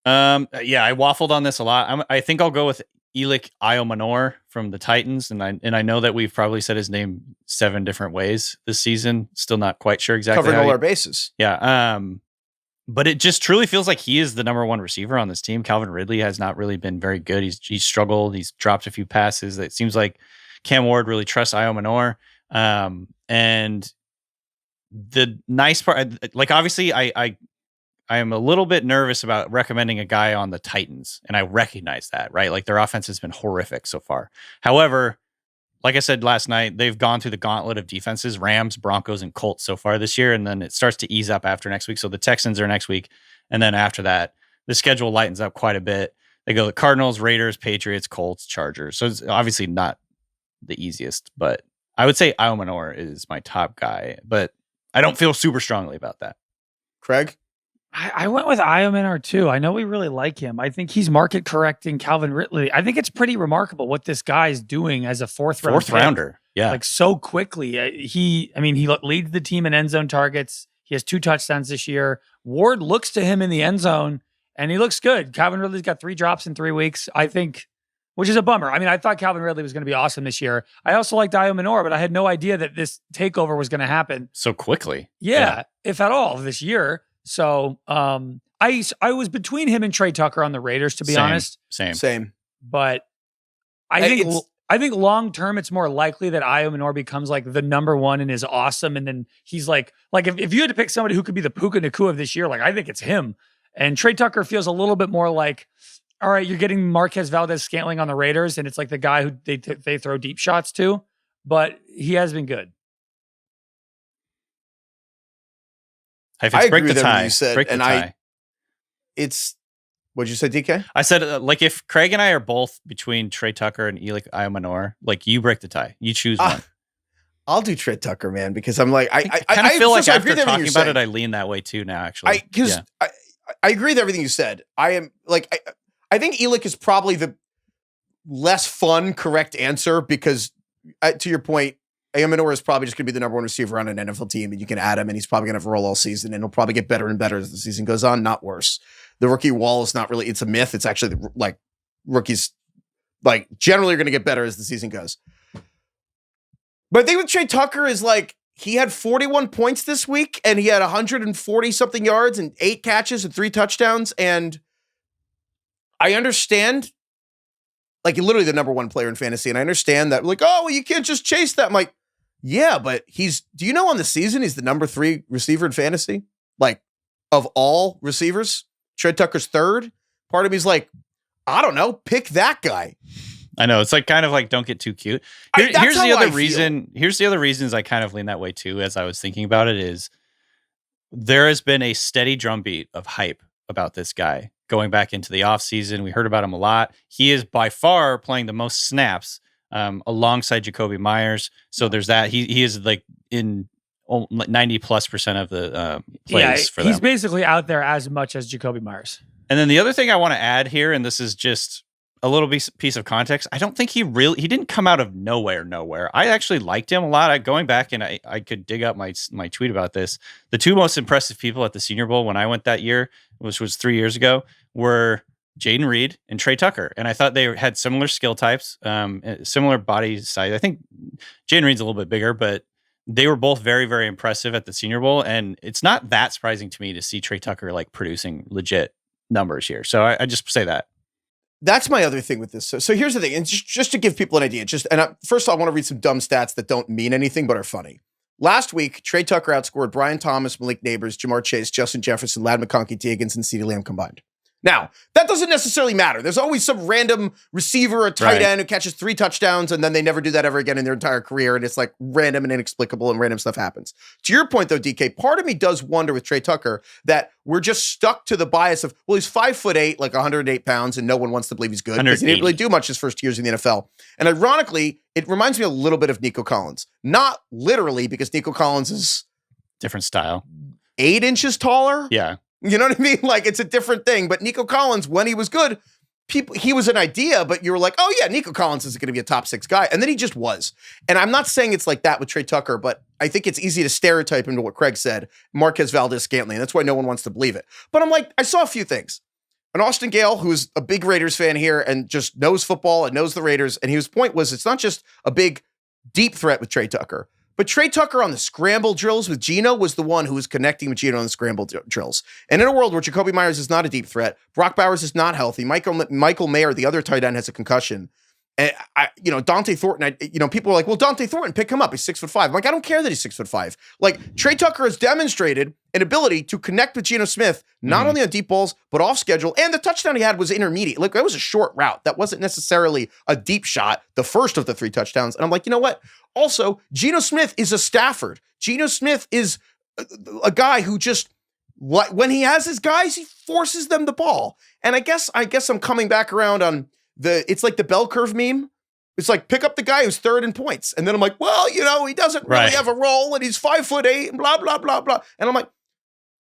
I waffled on this a lot. I think I'll go with Elic Ayomanor from the Titans, and I know that we've probably said his name 7 different ways this season. Still not quite sure exactly. Covering all our bases. Yeah. But it just truly feels like he is the number one receiver on this team. Calvin Ridley has not really been very good. He's struggled. He's dropped a few passes. It seems like Cam Ward really trusts Ayomanor. And the nice part, like obviously I am a little bit nervous about recommending a guy on the Titans, and I recognize that, right? Like their offense has been horrific so far. However, like I said last night, they've gone through the gauntlet of defenses, Rams, Broncos, and Colts so far this year, and then it starts to ease up after next week. So the Texans are next week, and then after that, the schedule lightens up quite a bit. They go the Cardinals, Raiders, Patriots, Colts, Chargers. So it's obviously not the easiest, but I would say Ayomanor is my top guy, but I don't feel super strongly about that. Craig? I went with Ayomanor too. I know we really like him. I think he's market correcting Calvin Ridley. I think it's pretty remarkable what this guy's doing as a fourth rounder. Yeah. Like so quickly. He leads the team in end zone targets. He has 2 touchdowns this year. Ward looks to him in the end zone and he looks good. Calvin Ridley's got 3 drops in 3 weeks, I think, which is a bummer. I mean, I thought Calvin Ridley was going to be awesome this year. I also liked Ayomanor, but I had no idea that this takeover was going to happen so quickly. Yeah, if at all this year. So I was between him and Trey Tucker on the Raiders, to be honest. Same. But I think long term, it's more likely that Ayomanor becomes like the number one and is awesome. And then he's like if you had to pick somebody who could be the Puka Nacua of this year, like I think it's him. And Trey Tucker feels a little bit more like, all right, you're getting Marquez Valdez-Scantling on the Raiders, and it's like the guy who they throw deep shots to, but he has been good. I agree with everything you said, what'd you say, DK? I said, like, if Craig and I are both between Trey Tucker and Elic Ayomanor, like, you break the tie. You choose one. I'll do Trey Tucker, man, because I'm like, I kind of feel like after talking about it, I lean that way too now, actually. I agree with everything you said. I am like, I think Elic is probably the less fun correct answer because, to your point, Ayomanor is probably just going to be the number one receiver on an NFL team, and you can add him, and he's probably going to have a role all season, and he'll probably get better and better as the season goes on, not worse. The rookie wall is not really, it's a myth. It's actually like rookies, like generally are going to get better as the season goes. But I think with Trey Tucker is like, he had 41 points this week, and he had 140 something yards and 8 catches and 3 touchdowns. And I understand, like, literally the number one player in fantasy. And I understand that, like, oh, well, you can't just chase that. I'm like, yeah, but do you know on the season, he's the number 3 receiver in fantasy? Like, of all receivers, Trey Tucker's 3rd. Part of me's like, I don't know, pick that guy. I know, it's like kind of like, don't get too cute. Here's the other reason. Here's the other reasons I kind of lean that way too, as I was thinking about it, is there has been a steady drumbeat of hype about this guy going back into the offseason. We heard about him a lot. He is by far playing the most snaps alongside Jakobi Meyers. So there's that. He is like in 90+% of the plays for them. He's basically out there as much as Jakobi Meyers. And then the other thing I want to add here, and this is just a little piece of context, I don't think he didn't come out of nowhere. I actually liked him a lot. Going back and I could dig up my tweet about this. The 2 most impressive people at the Senior Bowl when I went that year, which was 3 years ago, were Jaden Reed and Trey Tucker. And I thought they had similar skill types, similar body size. I think Jaden Reed's a little bit bigger, but they were both very, very impressive at the Senior Bowl. And it's not that surprising to me to see Trey Tucker like producing legit numbers here. So I just say that. That's my other thing with this. So here's the thing, and just to give people an idea, first of all, I want to read some dumb stats that don't mean anything but are funny. Last week, Trey Tucker outscored Brian Thomas, Malik Neighbors, Jamar Chase, Justin Jefferson, Ladd McConkey, T. Higgins, and CeeDee Lamb combined. Now, that doesn't necessarily matter. There's always some random receiver or tight end who catches 3 touchdowns and then they never do that ever again in their entire career. And it's like random and inexplicable and random stuff happens. To your point, though, DK, part of me does wonder with Trey Tucker that we're just stuck to the bias of, well, he's 5'8", like 108 pounds, and no one wants to believe he's good because he didn't really do much his first years in the NFL. And ironically, it reminds me a little bit of Nico Collins. Not literally, because Nico Collins is different style. 8 inches taller. Yeah. You know what I mean? Like, it's a different thing. But Nico Collins, when he was good, he was an idea, but you were like, oh yeah, Nico Collins is going to be a top 6 guy. And then he just was. And I'm not saying it's like that with Trey Tucker, but I think it's easy to stereotype into what Craig said, Marquez Valdez-Scantling. That's why no one wants to believe it. But I'm like, I saw a few things. And Austin Gale, who's a big Raiders fan here and just knows football and knows the Raiders. And his point was, it's not just a big, deep threat with Trey Tucker. But Trey Tucker on the scramble drills with Geno was the one who was connecting with Geno on the scramble drills. And in a world where Jacoby Myers is not a deep threat, Brock Bowers is not healthy, Michael Mayer, the other tight end, has a concussion. And Dante Thornton, people are like, well, Dante Thornton, pick him up. He's 6'5". I'm like, I don't care that he's 6'5". Like, Trey Tucker has demonstrated an ability to connect with Geno Smith, not only on deep balls, but off schedule. And the touchdown he had was intermediate. Like, that was a short route. That wasn't necessarily a deep shot, the first of the 3 touchdowns. And I'm like, you know what? Also, Geno Smith is a Stafford. Geno Smith is a guy who just, when he has his guys, he forces them the ball. And I guess I'm coming back around on it's like the bell curve meme. It's like, pick up the guy who's 3rd in points. And then I'm like, well, he doesn't really have a role and he's 5'8" and blah, blah, blah, blah. And I'm like,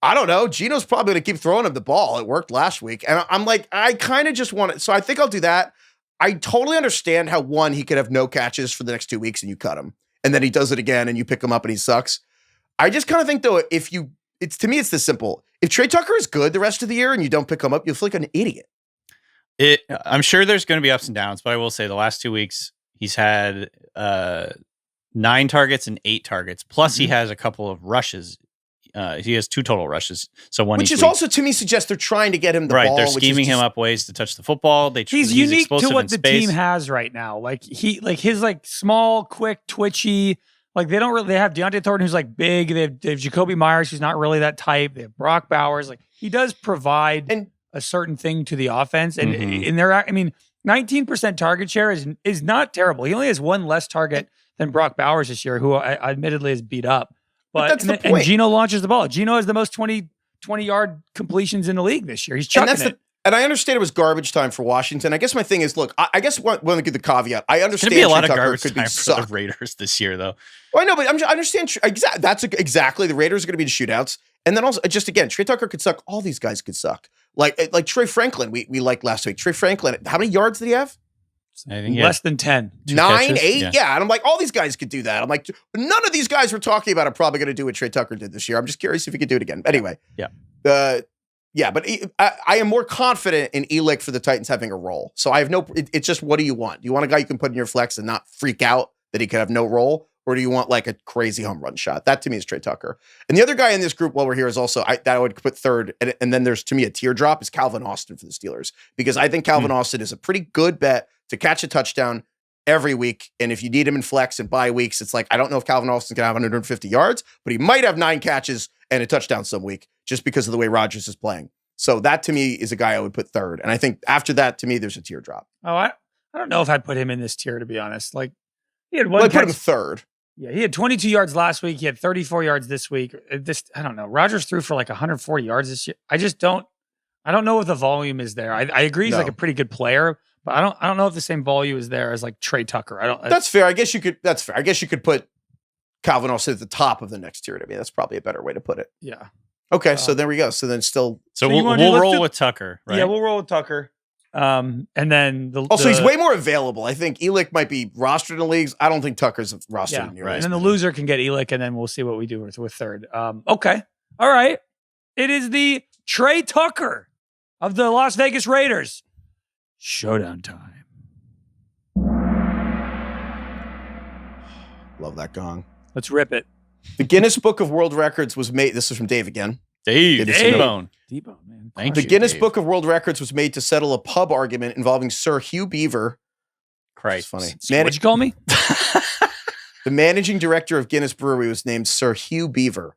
I don't know. Geno's probably going to keep throwing him the ball. It worked last week. And I'm like, I kind of just want it. So I think I'll do that. I totally understand how, one, he could have no catches for the next 2 weeks and you cut him. And then he does it again and you pick him up and he sucks. I just kind of think, though, to me, it's this simple. If Trey Tucker is good the rest of the year and you don't pick him up, you'll feel like an idiot. I'm sure there's going to be ups and downs, but I will say the last 2 weeks, he's had 9 targets and 8 targets. Plus, he has a couple of rushes. He has 2 total rushes. So one, which is also, to me, suggests they're trying to get him the ball. They're scheming him up ways to touch the football. He's unique to what the team has right now. Like his small, quick, twitchy. Like they have Deontay Thornton, who's like big. They have Jacoby Myers, who's not really that type. They have Brock Bowers. Like he does provide a certain thing to the offense. And in their, 19% target share is not terrible. He only has 1 less target than Brock Bowers this year, who I admittedly is beat up. But that's the point. And Geno launches the ball. Geno has the most 20-yard completions in the league this year. He's chucking it. And I understand it was garbage time for Washington. I guess my thing is, look, I guess want to give the caveat. I understand it's going to be a lot of Tucker garbage could time be for the Raiders this year, though. Well, I know, but I understand. That's exactly. The Raiders are going to be the shootouts. And then also, just again, Trey Tucker could suck. All these guys could suck. Like Trey Franklin, we liked last week. Trey Franklin, how many yards did he have? I think less than 10. 9, 8? Yeah. And I'm like, all these guys could do that. I'm like, none of these guys we're talking about are probably going to do what Trey Tucker did this year. I'm just curious if he could do it again. Anyway. Yeah. But I am more confident in Elic for the Titans having a role. So I have it's just, what do you want? Do you want a guy you can put in your flex and not freak out that he could have no role? Or do you want like a crazy home run shot? That to me is Trey Tucker. And the other guy in this group while we're here is also, that I would put 3rd. And then there's, to me, a teardrop is Calvin Austin for the Steelers. Because I think Calvin Austin is a pretty good bet to catch a touchdown every week. And if you need him in flex and bye weeks, it's like, I don't know if Calvin Austin can have 150 yards, but he might have 9 catches and a touchdown some week just because of the way Rodgers is playing. So that to me is a guy I would put 3rd. And I think after that, to me, there's a teardrop. Oh, I don't know if I'd put him in this tier, to be honest. Like he had 1 I'd put him 3rd. Yeah, he had 22 yards last week. He had 34 yards this week. I don't know. Rodgers threw for like 140 yards this year. I don't know if the volume is there. I agree he's like a pretty good player, but I don't know if the same volume is there as like Trey Tucker. That's fair. That's fair. I guess you could put Calvin Austin at the top of the next tier to me. That's probably a better way to put it. Yeah. Okay, so there we go. So then still. So we'll roll with Tucker, right? Yeah, we'll roll with Tucker. And then he's way more available. I think Elic might be rostered in the leagues. I don't think Tucker's rostered in your right. And then the loser can get Elic, and then we'll see what we do with 3rd. Okay. All right. It is the Trey Tucker of the Las Vegas Raiders. Showdown time. Love that gong. Let's rip it. The Guinness Book of World Records was made. This is from Dave again. D-Bone, man. The Guinness Book of World Records was made to settle a pub argument involving Sir Hugh Beaver. Christ. Funny. What'd you call me? The managing director of Guinness Brewery was named Sir Hugh Beaver.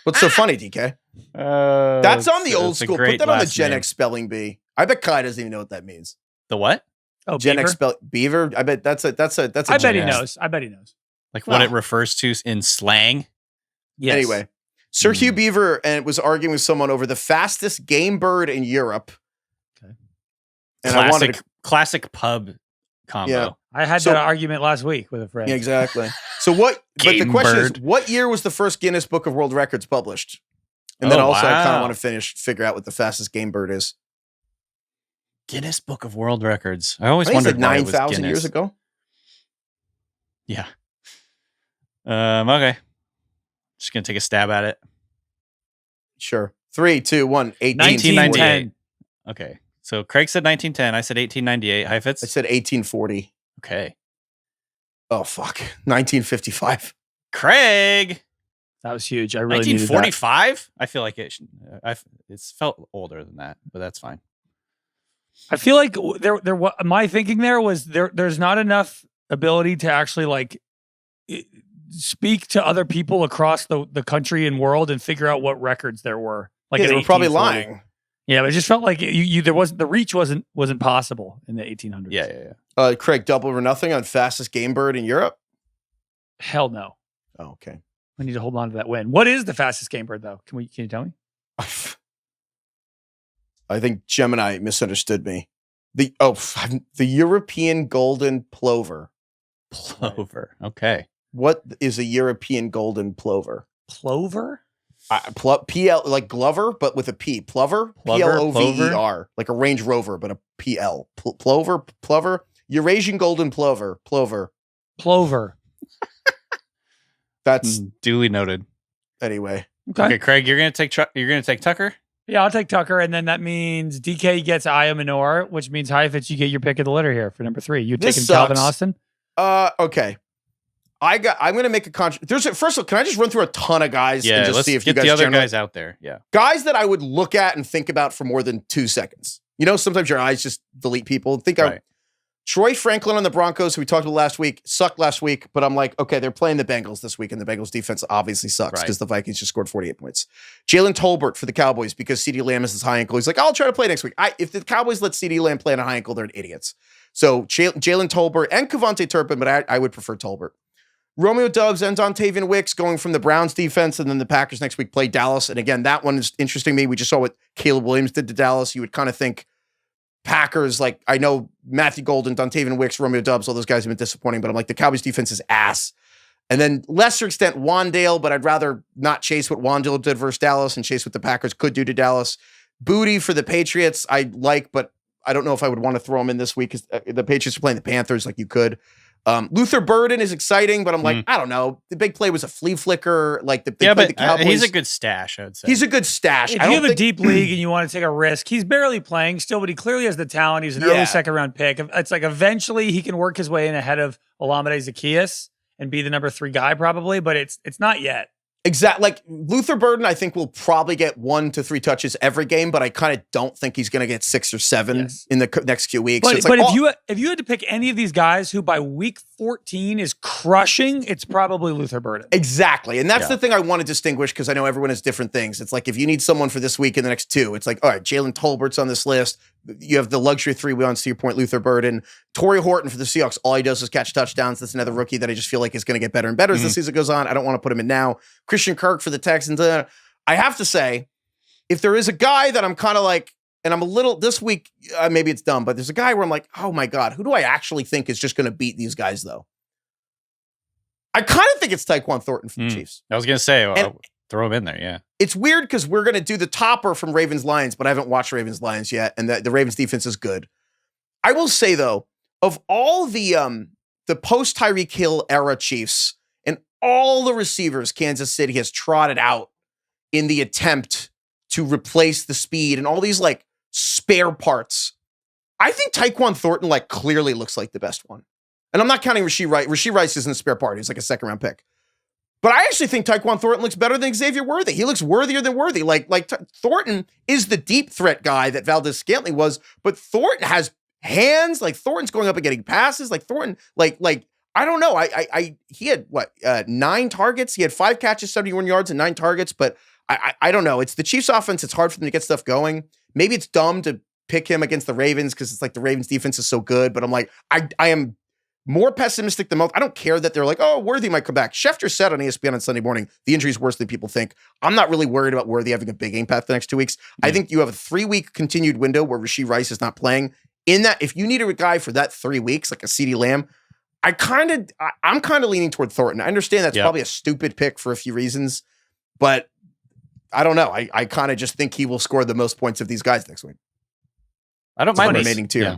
What's so funny, DK? That's on the old school. Put that on the Gen name. X spelling bee. I bet Kai doesn't even know what that means. The what? Oh, Gen Beaver? X spell beaver. I bet that's a. I bet he Gen X. knows. I bet he knows. Like what it refers to in slang? Yes. Anyway, Sir Hugh Beaver was arguing with someone over the fastest game bird in Europe. Okay. And Classic pub combo. Yeah. I had that argument last week with a friend. Yeah, exactly. So what? But the Game question bird. is, what year was the first Guinness Book of World Records published? And then also, I kind of wow. want to figure out what the fastest game bird is. Guinness Book of World Records. I always I think it's wondered like why it was 9,000 Guinness. years ago. Yeah. Okay. Just gonna take a stab at it. Sure. 3, 2, 1. 1998. Okay. So Craig said 1910. I said 1898. Heifetz? I said 1840. Okay. Oh fuck. 1955. Craig. That was huge. I really needed that. 1945. I feel like it's felt older than that, but that's fine. I feel like my thinking there was there's not enough ability to actually like speak to other people across the country and world and figure out what records there were. Like they in were probably 1840. lying. Yeah, but it just felt like there wasn't the reach wasn't possible in the 1800s. Yeah. Craig, double or nothing on fastest game bird in Europe. Hell no. Oh, okay. I need to hold on to that win. What is the fastest game bird though? Can you tell me? I think Gemini misunderstood me. The European golden plover. Plover. Okay. What is a European golden plover? Plover? PL like Glover, but with a P. Plover. Plover. Like a Range Rover, but a PL. Plover. Eurasian golden plover. Plover. That's duly noted. Anyway. Okay, Craig, you're gonna take Tucker. Yeah, I'll take Tucker, and then that means DK gets Ayomanor, which means Heifetz, you get your pick of the litter here for number 3. You taking Calvin Austin? Okay. I'm gonna make a first of all, can I just run through a ton of guys and just see if you guys get the other guys out there? Yeah. Guys that I would look at and think about for more than 2 seconds. You know, sometimes your eyes just delete people. Troy Franklin on the Broncos, who we talked about last week, sucked last week, but I'm like, okay, they're playing the Bengals this week, and the Bengals defense obviously sucks because the Vikings just scored 48 points. Jalen Tolbert for the Cowboys because CeeDee Lamb is his high ankle. He's like, I'll try to play next week. If the Cowboys let CeeDee Lamb play on a high ankle, they're idiots. So Jalen Tolbert and Kevontae Turpin, but I would prefer Tolbert. Romeo Doubs and Dontavian Wicks going from the Browns defense, and then the Packers next week play Dallas. And again, that one is interesting to me. We just saw what Caleb Williams did to Dallas. You would kind of think Packers, like, I know Matthew Golden, Dontavian Wicks, Romeo Doubs, all those guys have been disappointing, but I'm like, the Cowboys defense is ass. And then lesser extent, Wandale, but I'd rather not chase what Wandale did versus Dallas and chase what the Packers could do to Dallas. Booty for the Patriots, I like, but I don't know if I would want to throw him in this week because the Patriots are playing the Panthers like you could. Luther Burden is exciting, but I'm like, I don't know. The big play was a flea flicker. Like they played the Cowboys. He's a good stash, I would say. He's a good stash. If you have a deep league and you want to take a risk, he's barely playing still, but he clearly has the talent. He's an early second-round pick. It's like eventually he can work his way in ahead of Olamide Zaccheaus and be the number 3 guy probably, but it's not yet. Exactly. Like Luther Burden, I think will probably get 1 to 3 touches every game, but I kind of don't think he's going to get 6 or 7 in the next few weeks. But, if you had to pick any of these guys who by week 14 is crushing, it's probably Luther Burden. Exactly. And that's the thing I want to distinguish because I know everyone has different things. It's like if you need someone for this week and the next 2, it's like, all right, Jalen Tolbert's on this list. You have the luxury of 3 ones to your point, Luther Burden. Torrey Horton for the Seahawks, all he does is catch touchdowns. That's another rookie that I just feel like is going to get better and better as the season goes on. I don't want to put him in now. Christian Kirk for the Texans. I have to say, if there is a guy that I'm kind of like, and I'm a little, this week, maybe it's dumb, but there's a guy where I'm like, oh my God, who do I actually think is just going to beat these guys though? I kind of think it's Tyquan Thornton from the Chiefs. I was going to say, I'll throw him in there, yeah. It's weird because we're going to do the topper from Ravens-Lions, but I haven't watched Ravens-Lions yet, and the Ravens defense is good. I will say, though, of all the post-Tyreek Hill era Chiefs and all the receivers Kansas City has trotted out in the attempt to replace the speed and all these, like, spare parts, I think Tyquan Thornton, like, clearly looks like the best one. And I'm not counting Rashee Rice. Rashee Rice isn't a spare part. He's like a second-round pick. But I actually think Tyquan Thornton looks better than Xavier Worthy. He looks worthier than Worthy. Thornton is the deep threat guy that Valdez-Scantling was, but Thornton has hands. Like Thornton's going up and getting passes. Like Thornton, like I don't know. He had 9 targets. He had 5 catches, 71 yards, and 9 targets. But I don't know. It's the Chiefs offense. It's hard for them to get stuff going. Maybe it's dumb to pick him against the Ravens because it's like the Ravens defense is so good. But I'm like, I am more pessimistic than most. I don't care that they're like, oh, Worthy might come back. Schefter said on ESPN on Sunday morning, the injury is worse than people think. I'm not really worried about Worthy having a big impact the next 2 weeks. I think you have a 3-week continued window where Rashee Rice is not playing. In that, if you need a guy for that 3 weeks, like a CeeDee Lamb, I'm kind of leaning toward Thornton. I understand that's probably a stupid pick for a few reasons, but I don't know. I kind of just think he will score the most points of these guys next week. I don't mind remaining tier. Yeah.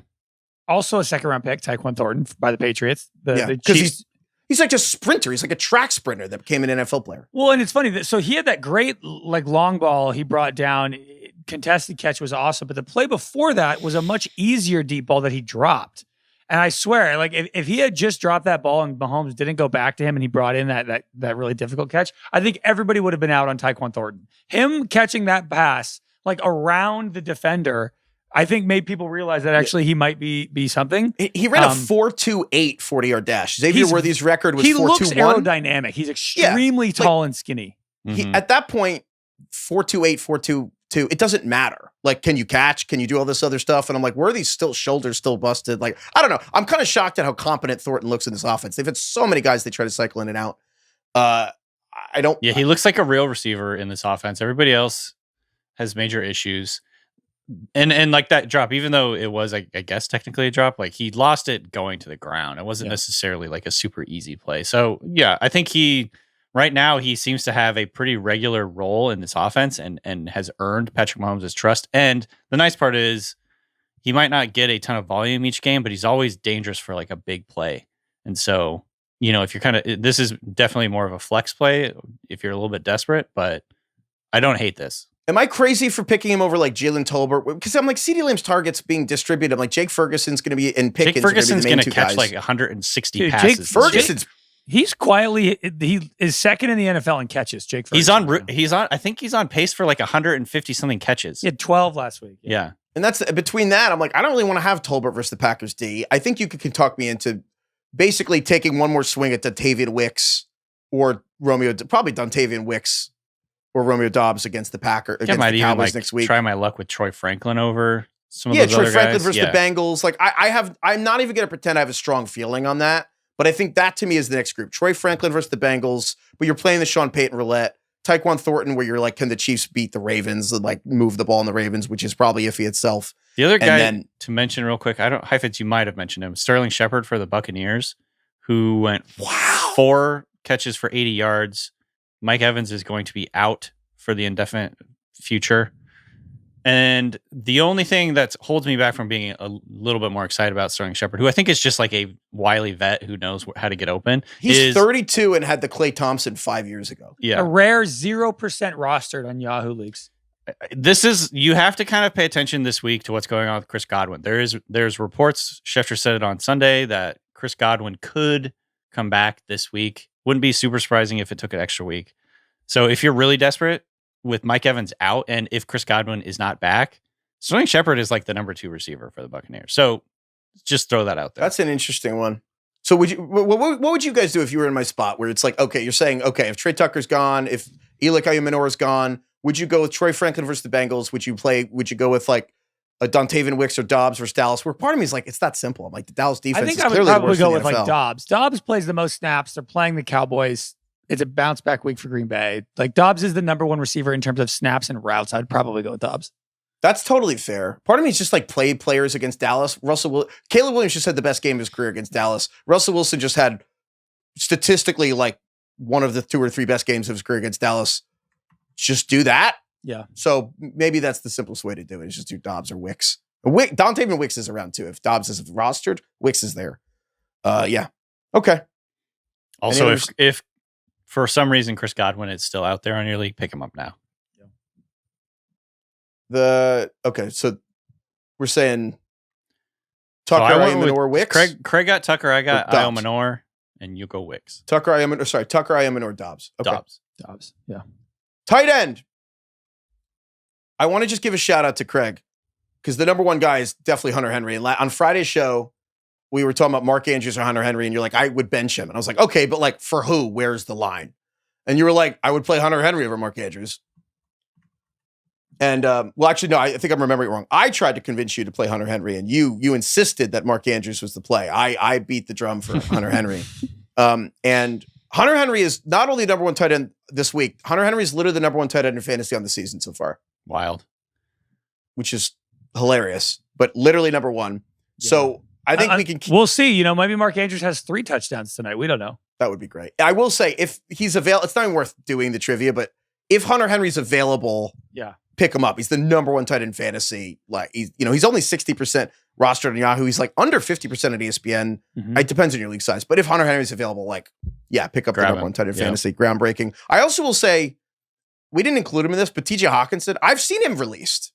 Also a second-round pick, Tyquan Thornton by the Patriots. The because Chiefs. He's like a sprinter. He's like a track sprinter that became an NFL player. Well, and it's funny that so he had that great like long ball he brought down. Contested catch was awesome, but the play before that was a much easier deep ball that he dropped. And I swear, like if he had just dropped that ball and Mahomes didn't go back to him and he brought in that really difficult catch, I think everybody would have been out on Tyquan Thornton. Him catching that pass like around the defender, I think made people realize that actually he might be something. He ran a 4.28 40-yard dash. Xavier Worthy's record was 4.21. He looks aerodynamic. He's extremely tall and skinny. At that point, 4.28, 4.22, it doesn't matter. Like, can you catch? Can you do all this other stuff? And I'm like, Worthy's shoulders still busted. Like, I don't know. I'm kind of shocked at how competent Thornton looks in this offense. They've had so many guys they try to cycle in and out. I don't. Yeah, he looks like a real receiver in this offense. Everybody else has major issues. And like that drop, even though it was, I guess, technically a drop, like he lost it going to the ground. It wasn't necessarily like a super easy play. So yeah, I think right now he seems to have a pretty regular role in this offense and has earned Patrick Mahomes' trust. And the nice part is he might not get a ton of volume each game, but he's always dangerous for like a big play. And so, if you're this is definitely more of a flex play if you're a little bit desperate, but I don't hate this. Am I crazy for picking him over like Jalen Tolbert? Because I'm like CeeDee Lamb's targets being distributed. I'm like Jake Ferguson's going to be in Pickens. Jake Ferguson's going to catch like 160 passes. Jake Ferguson's. He's quietly he is second in the NFL in catches. Jake Ferguson. He's on. I think he's on pace for like 150 something catches. He had 12 last week. Yeah. And that's between that. I'm like, I don't really want to have Tolbert versus the Packers D. I think you can talk me into basically taking one more swing at Dontavian Wicks or Romeo, probably Dontavian Wicks or Romeo Doubs against the Cowboys even next week. Try my luck with Troy Franklin over some of those Troy other Franklin guys. versus the Bengals. Like I'm not even going to pretend I have a strong feeling on that, but I think that to me is the next group. Troy Franklin versus the Bengals, but you're playing the Sean Payton roulette. Tyquan Thornton, where you're like, can the Chiefs beat the Ravens and like move the ball in the Ravens, which is probably iffy itself. The other guy to mention real quick, Heifetz, you might have mentioned him, Sterling Shepard for the Buccaneers, who went 4 catches for 80 yards. Mike Evans is going to be out for the indefinite future. And the only thing that holds me back from being a little bit more excited about Sterling Shepard, who I think is just like a wily vet who knows how to get open. He's 32 and had the Klay Thompson 5 years ago. Yeah. A rare 0% rostered on Yahoo Leagues. You have to kind of pay attention this week to what's going on with Chris Godwin. There's reports, Schefter said it on Sunday, that Chris Godwin could come back this week. Wouldn't be super surprising if it took an extra week. So if you're really desperate with Mike Evans out, and if Chris Godwin is not back, Sterling Shepard is like the number 2 receiver for the Buccaneers. So just throw that out there. That's an interesting one. So what would you guys do if you were in my spot where it's like, okay, you're saying, okay, if Trey Tucker's gone, if Elic Ayomanor is gone, would you go with Troy Franklin versus the Bengals? Would you go with like a Dontavian Wicks or Doubs versus Dallas? Where part of me is like, it's that simple. I'm like, the Dallas defense is clearly I would probably go with NFL. like Doubs. Doubs plays the most snaps. They're playing the Cowboys. It's a bounce back week for Green Bay. Like Doubs is the number 1 receiver in terms of snaps and routes. I'd probably go with Doubs. That's totally fair. Part of me is just like play players against Dallas. Caleb Williams just had the best game of his career against Dallas. Russell Wilson just had statistically like one of the 2 or 3 best games of his career against Dallas. Just do that. Yeah. So maybe that's the simplest way to do it. Is just do Doubs or Wicks. Dontavian Wicks is around too. If Doubs is rostered, Wicks is there. Yeah. Okay. Also, if for some reason Chris Godwin is still out there on your league, pick him up now. So we're saying Tucker, Ayomanor, Wicks. Craig got Tucker. I got Ayomanor, and you go Wicks. Tucker, Ayomanor, Doubs. Okay. Doubs. Yeah. Tight end. I want to just give a shout out to Craig because the number 1 guy is definitely Hunter Henry. And on Friday's show, we were talking about Mark Andrews or Hunter Henry, and you're like, I would bench him. And I was like, okay, but like for who? Where's the line? And you were like, I would play Hunter Henry over Mark Andrews. And well, actually, no, I think I'm remembering it wrong. I tried to convince you to play Hunter Henry, and you insisted that Mark Andrews was the play. I beat the drum for Hunter Henry. And Hunter Henry is not only number one tight end this week. Hunter Henry is literally the number one tight end in fantasy on the season so far. Wild. Which is hilarious, but literally number one. Yeah. So I think we can. We'll see. Maybe Mark Andrews has 3 touchdowns tonight. We don't know. That would be great. I will say, if he's available, it's not even worth doing the trivia, but if Hunter Henry's available, pick him up. He's the number one tight end in fantasy. Like he's only 60% rostered on Yahoo. He's like under 50% at ESPN. Mm-hmm. It depends on your league size, but if Hunter Henry's available, pick up the number one tight end in fantasy. Groundbreaking. I also will say, we didn't include him in this, but TJ Hawkinson, I've seen him released.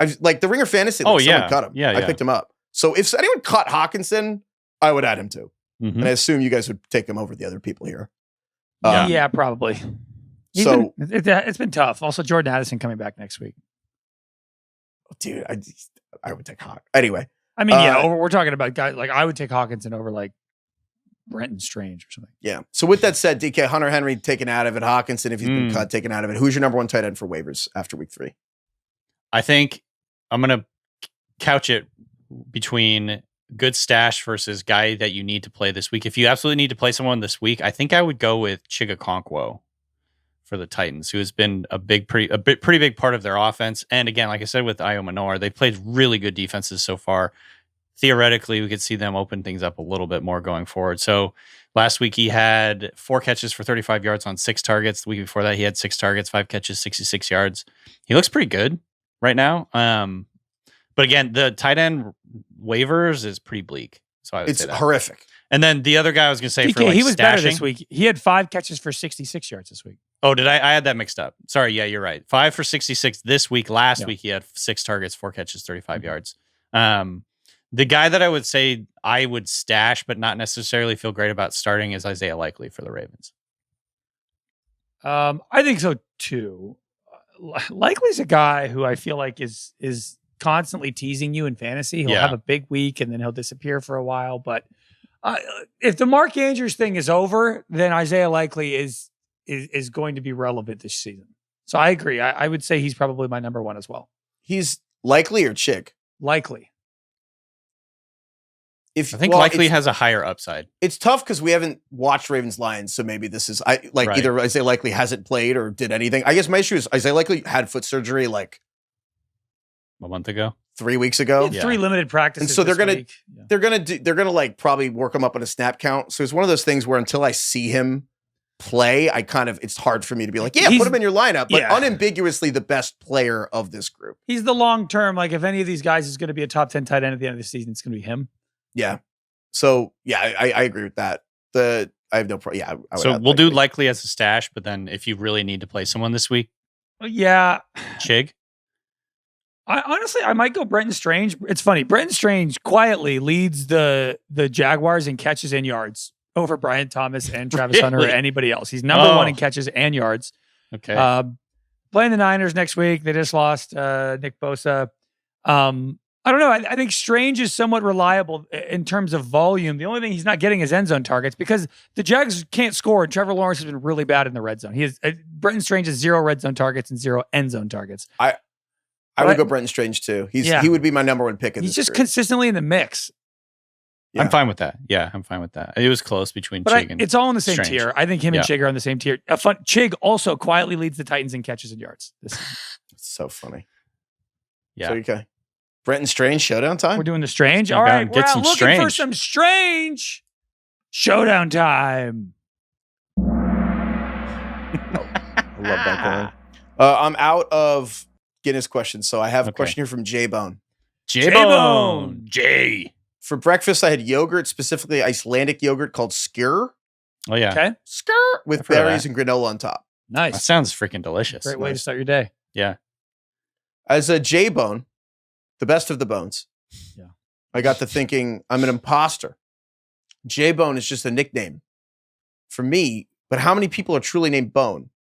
The Ringer Fantasy. Someone cut him. I picked him up. So if anyone cut Hawkinson, I would add him too. Mm-hmm. And I assume you guys would take him over the other people here. Yeah, probably. It's been tough. Also, Jordan Addison coming back next week. Dude, I would take Hawk. Anyway. I mean, we're talking about guys I would take Hawkinson over Brenton Strange or something. Yeah. So with that said, DK, Hunter Henry taken out of it. Hawkinson, if he's been cut, taken out of it. Who's your number one tight end for waivers after week 3? I think I'm going to couch it between good stash versus guy that you need to play this week. If you absolutely need to play someone this week, I think I would go with Okonkwo for the Titans, who has been a pretty big part of their offense. And again, like I said, with Ayomanor, they've played really good defenses so far. Theoretically, we could see them open things up a little bit more going forward. So last week he had 4 catches for 35 yards on 6 targets. The week before that, he had 6 targets, 5 catches, 66 yards. He looks pretty good right now. But again, the tight end waivers is pretty bleak. So I would say that. Horrific. And then the other guy I was going to say DK, he was better this week. He had 5 catches for 66 yards this week. Oh, did I had that mixed up? Sorry. Yeah, you're right. 5 for 66 this week. Last week he had 6 targets, 4 catches, 35 yards. The guy that I would say I would stash, but not necessarily feel great about starting, is Isaiah Likely for the Ravens. I think so too. Likely's a guy who I feel like is constantly teasing you in fantasy. He'll have a big week and then he'll disappear for a while. But if the Mark Andrews thing is over, then Isaiah Likely is going to be relevant this season. So I agree. I would say he's probably my number one as well. He's Likely or Chig? Likely. I think Likely has a higher upside. It's tough because we haven't watched Ravens Lions, so maybe this is either Isaiah Likely hasn't played or did anything. I guess my issue is Isaiah Likely had foot surgery a month ago, 3 weeks ago. 3 limited practices. And so they're gonna probably work him up on a snap count. So it's one of those things where until I see him play, it's hard for me to be like, put him in your lineup, but unambiguously the best player of this group. He's the long term. If any of these guys is going to be a top 10 tight end at the end of the season, it's going to be him. Yeah. So I agree with that. I have no problem. Yeah. So we'll do Likely as a stash, but then if you really need to play someone this week, Chig. I might go Brenton Strange. It's funny. Brenton Strange quietly leads the Jaguars in catches and yards over Brian Thomas and Travis Hunter or anybody else. He's number 1 in catches and yards. Okay. Playing the Niners next week. They just lost Nick Bosa. I don't know. I think Strange is somewhat reliable in terms of volume. The only thing he's not getting is end zone targets because the Jags can't score. And Trevor Lawrence has been really bad in the red zone. Brenton Strange has 0 red zone targets and 0 end zone targets. I would go Brenton Strange too. He would be my number 1 pick. He's just consistently in the mix. Yeah. I'm fine with that. Yeah, I'm fine with that. It was close between Chig and it's all in the same Strange. tier. I think him and Chig are on the same tier. Chig also quietly leads the Titans in catches and yards. It's so funny. Yeah. So okay. Brenton Strange, showdown time? We're doing the Strange. All right, we're out looking Strange. for some Strange. Showdown time. I love that going. I'm out of Guinness questions, so I have a question here from J-Bone. J-Bone. J. For breakfast, I had yogurt, specifically Icelandic yogurt called skyr. Oh, yeah. Okay. Skyr with berries and granola on top. That Nice. sounds freaking delicious. Great way to start your day. Yeah. As a J-Bone, the best of the bones. Yeah. I got to thinking, I'm an imposter. J-Bone is just a nickname for me, but how many people are truly named Bone?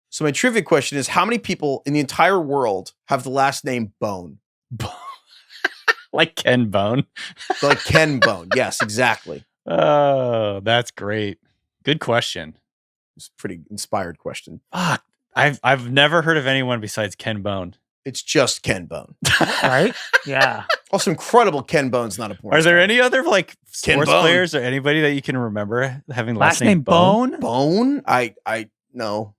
So my trivia question is, how many people in the entire world have the last name Bone? Like Ken Bone. Like Ken Bone. Yes, exactly. Oh, that's great. Good question. It's a pretty inspired question. I've never heard of anyone besides Ken Bone. It's just Ken Bone. Right? Yeah. Also, incredible Ken Bone's not a porn Are there star. any other like Ken sports Bone. players or anybody that you can remember having Last name Bone? Bone? I no.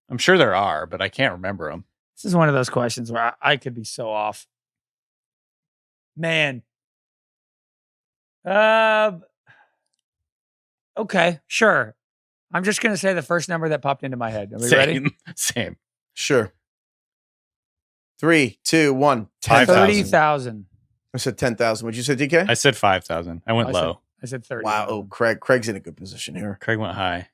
I'm sure there are, but I can't remember them. This is one of those questions where I could be so off. Man. Okay, sure. I'm just going to say the first number that popped into my head. Are we ready? Same. Sure. 3, 2, 1. 5,000. 30,000. I said 10,000. What'd you say, DK? I said 5,000. I went low. I said 30. Wow. Oh, Craig's in a good position here. Craig went high.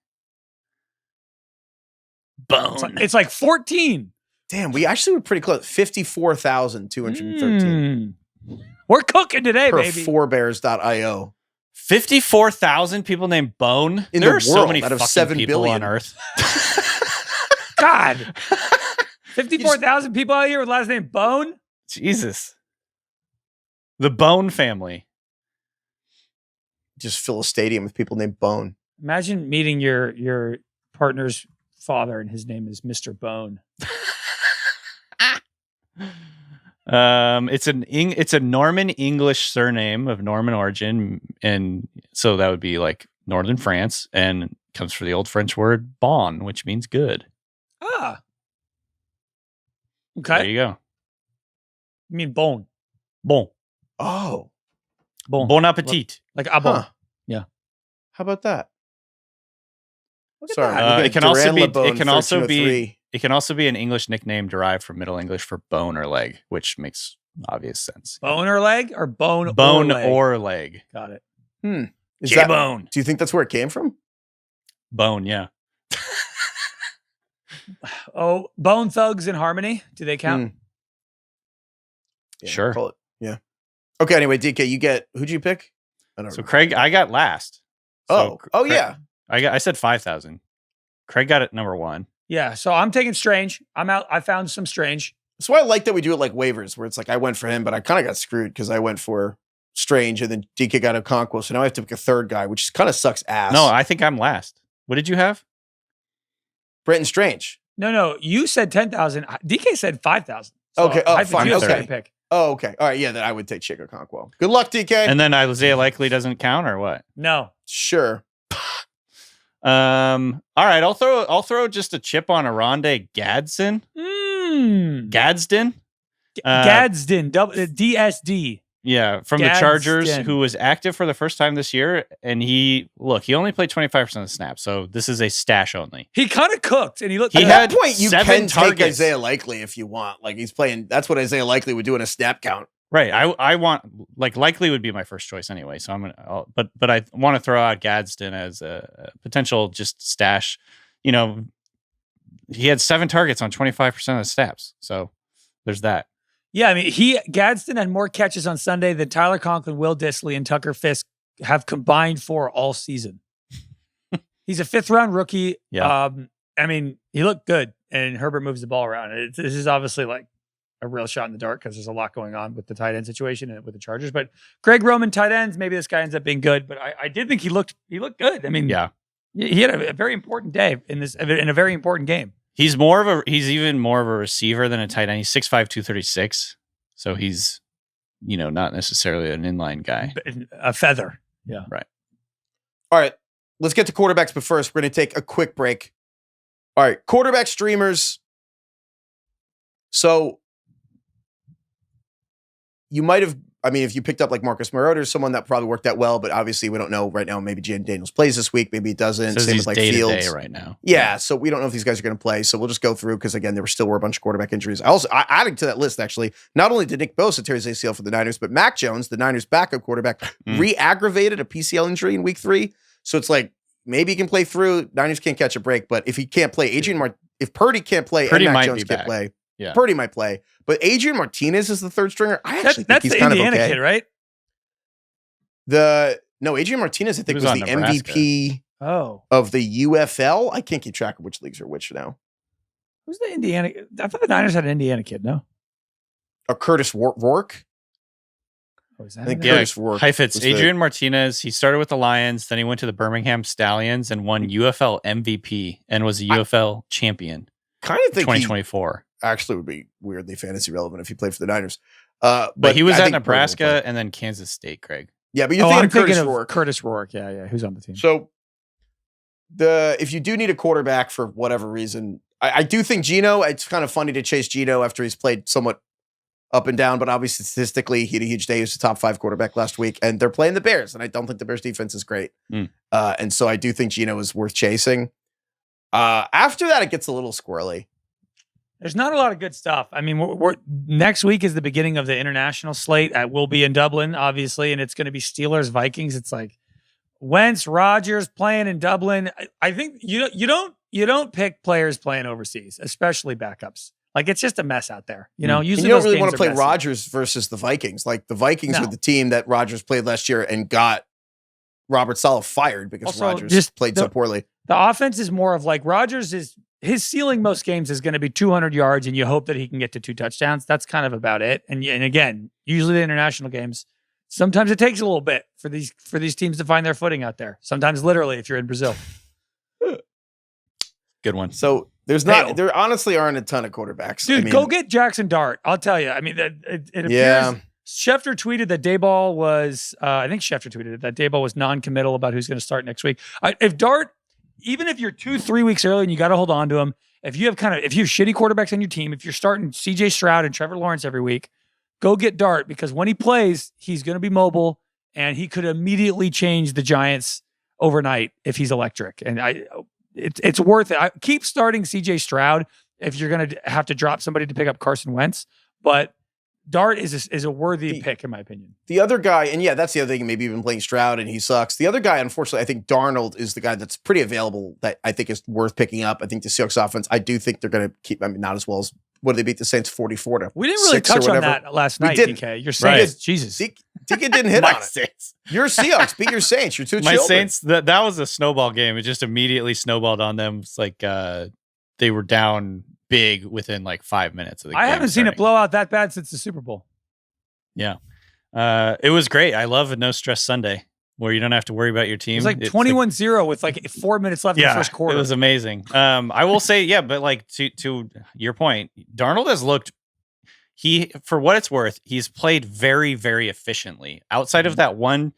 Bone. It's like 14. Damn, we actually were pretty close. 54,213. We're cooking today, Per baby. fourbears.io. 54,000 people named Bone. In there the are so world, many out of fucking 7 people billion. on Earth. God. 54,000 people out here with last name Bone? Jesus. The Bone family. Just fill a stadium with people named Bone. Imagine meeting your partner's father and his name is Mr. Bone. It's a Norman English surname of Norman origin, and so that would be like Northern France, and comes from the old French word bon, which means good. Ah. There Okay. you go. You mean bone. Bon. Oh. Bon appetit. Like a bone. Huh. Yeah. How about that? Look at Sorry. that. I'm It can also be. Durand-Lebone, It can also be. 1303. It can also be an English nickname derived from Middle English for bone or leg, which makes obvious sense. Bone or leg or bone Bone or leg? or leg. Got it. Is that, J-bone. do you think that's where it came from? Bone, yeah. Oh, Bone Thugs in Harmony. Do they count? Yeah, Sure. call it. Yeah. Okay. Anyway, DK, you get who'd you pick? I don't So remember. Craig, I got last. So Craig- yeah. I said 5,000. Craig got it number 1. Yeah. So I'm taking Strange. I'm out. I found some Strange. That's why I like that we do it like waivers, where it's like I went for him, but I kind of got screwed because I went for Strange and then DK got Okonkwo. So now I have to pick a third guy, which kind of sucks ass. No, I think I'm last. What did you have? Brenton Strange. No. You said 10,000. DK said 5,000. So Okay. Oh, Heifetz, fine. you have Okay. to pick. Oh, okay. All right. Yeah, then I would take Chick Okonkwo. Good luck, DK. And then Isaiah Likely doesn't count or what? No. Sure. All right, I'll throw just a chip on Oronde Gadsden. Gadsden? Gadsden. DSD. Yeah, from the Chargers, Gadsden. who was active for the first time this year, and he only played 25% of the snaps, so this is a stash only. He kind of cooked and he looked He good. At had that point, you 7 can take targets. Isaiah Likely if you want. Like he's playing. That's what Isaiah Likely would do in a snap count. Right. I want Likely would be my first choice anyway. So but I want to throw out Gadsden as a potential just stash. You know, he had 7 targets on 25% of the snaps. So there's that. Yeah, I mean, Gadsden had more catches on Sunday than Tyler Conklin, Will Dissly, and Tucker Fisk have combined for all season. He's a 5th-round rookie. Yeah. I mean, he looked good, and Herbert moves the ball around. This is obviously like a real shot in the dark because there's a lot going on with the tight end situation and with the Chargers. But Greg Roman tight ends, maybe this guy ends up being good. But I did think he looked good. I mean, Yeah. he had a very important day in a very important game. He's even more of a receiver than a tight end. He's 6'5", 236. So he's, not necessarily an inline guy. A feather. Yeah. Right. All right. Let's get to quarterbacks, but first we're going to take a quick break. All right, quarterback streamers. So you might have, if you picked up like Marcus Mariota or someone that probably worked out well, but obviously we don't know right now. Maybe Jan Daniels plays this week. Maybe he doesn't. Says Same he's with like day-to-day Fields right now. Yeah, so we don't know if these guys are going to play. So we'll just go through because again, there were a bunch of quarterback injuries. I adding to that list actually. Not only did Nick Bosa tear his ACL for the Niners, but Mac Jones, the Niners' backup quarterback, re-aggravated a PCL injury in Week 3. So it's like maybe he can play through. Niners can't catch a break, but if he can't play, if Purdy can't play, Purdy and Mac might Jones be can't back. play, Yeah. Purdy might play. But Adrian Martinez is the third stringer. I actually think That's he's the kind Indiana of okay. kid, right? Adrian Martinez, I think, was was on the Nebraska. MVP Oh, of the UFL. I can't keep track of which leagues are which now. who's the Indiana? I thought the Niners had an Indiana kid. No, Or Curtis Rourke. oh, is I that think in there? Curtis Rourke. Heifetz, was the- Adrian Martinez, he started with the Lions, then he went to the Birmingham Stallions and won UFL MVP and was a UFL champion Kind of in think 2024. actually would be weirdly fantasy relevant if he played for the Niners. But he was I at think Nebraska and then Kansas State, Craig. Yeah, but you're I'm thinking thinking of of Curtis Rourke. Yeah, who's on the team? So if you do need a quarterback for whatever reason, I do think Geno. It's kind of funny to chase Geno after he's played somewhat up and down, but obviously statistically he had a huge day. He was the top 5 quarterback last week, and they're playing the Bears, and I don't think the Bears defense is great. And so I do think Geno is worth chasing. After that, it gets a little squirrely. There's not a lot of good stuff. I mean, we're next week is the beginning of the international slate. We'll be in Dublin, obviously, and it's going to be Steelers, Vikings. It's like Wentz, Rodgers playing in Dublin. I think you don't pick players playing overseas, especially backups. Like, it's just a mess out there. Usually you don't really want to play Rodgers versus the Vikings. Like, the Vikings were the team that Rodgers played last year and got Robert Saleh fired because Rodgers just played so poorly. The offense is more of like Rodgers is. His ceiling most games is going to be 200 yards, and you hope that he can get to 2 touchdowns. That's kind of about it. And again, usually the international games, sometimes it takes a little bit for these teams to find their footing out there. Sometimes literally if you're in Brazil. Good one. So there honestly aren't a ton of quarterbacks. Dude, go get Jackson Dart. I'll tell you. I mean, it appears Schefter tweeted that Dayball was, I think Schefter tweeted it, that Dayball was non-committal about who's going to start next week. If Dart, even if you're 2-3 weeks early and you got to hold on to him, if you have shitty quarterbacks on your team, if you're starting CJ Stroud and Trevor Lawrence every week, go get Dart, because when he plays, he's going to be mobile and he could immediately change the Giants overnight if he's electric. And it's worth it. Keep starting CJ Stroud if you're going to have to drop somebody to pick up Carson Wentz, but Dart is a worthy pick, in my opinion. The other guy, and that's the other thing, maybe even playing Stroud, and he sucks. The other guy, unfortunately, I think Darnold is the guy that's pretty available that I think is worth picking up. I think the Seahawks offense, I do think they're going to keep, not as well as, what did they beat the Saints 44-6? We didn't really touch on that last night, DK. Your Saints, Jesus. DK didn't hit on it. Saints. Your Seahawks beat your Saints. You're two children. My Saints, that was a snowball game. It just immediately snowballed on them. It's like they were down big within like 5 minutes of the game. I haven't seen it blow out that bad since the Super Bowl. Yeah. It was great. I love a no stress Sunday where you don't have to worry about your team. It's like 21-0 with like 4 minutes left in the first quarter. It was amazing. I will say, but like to your point, Darnold has looked, for what it's worth, he's played very, very efficiently outside of that one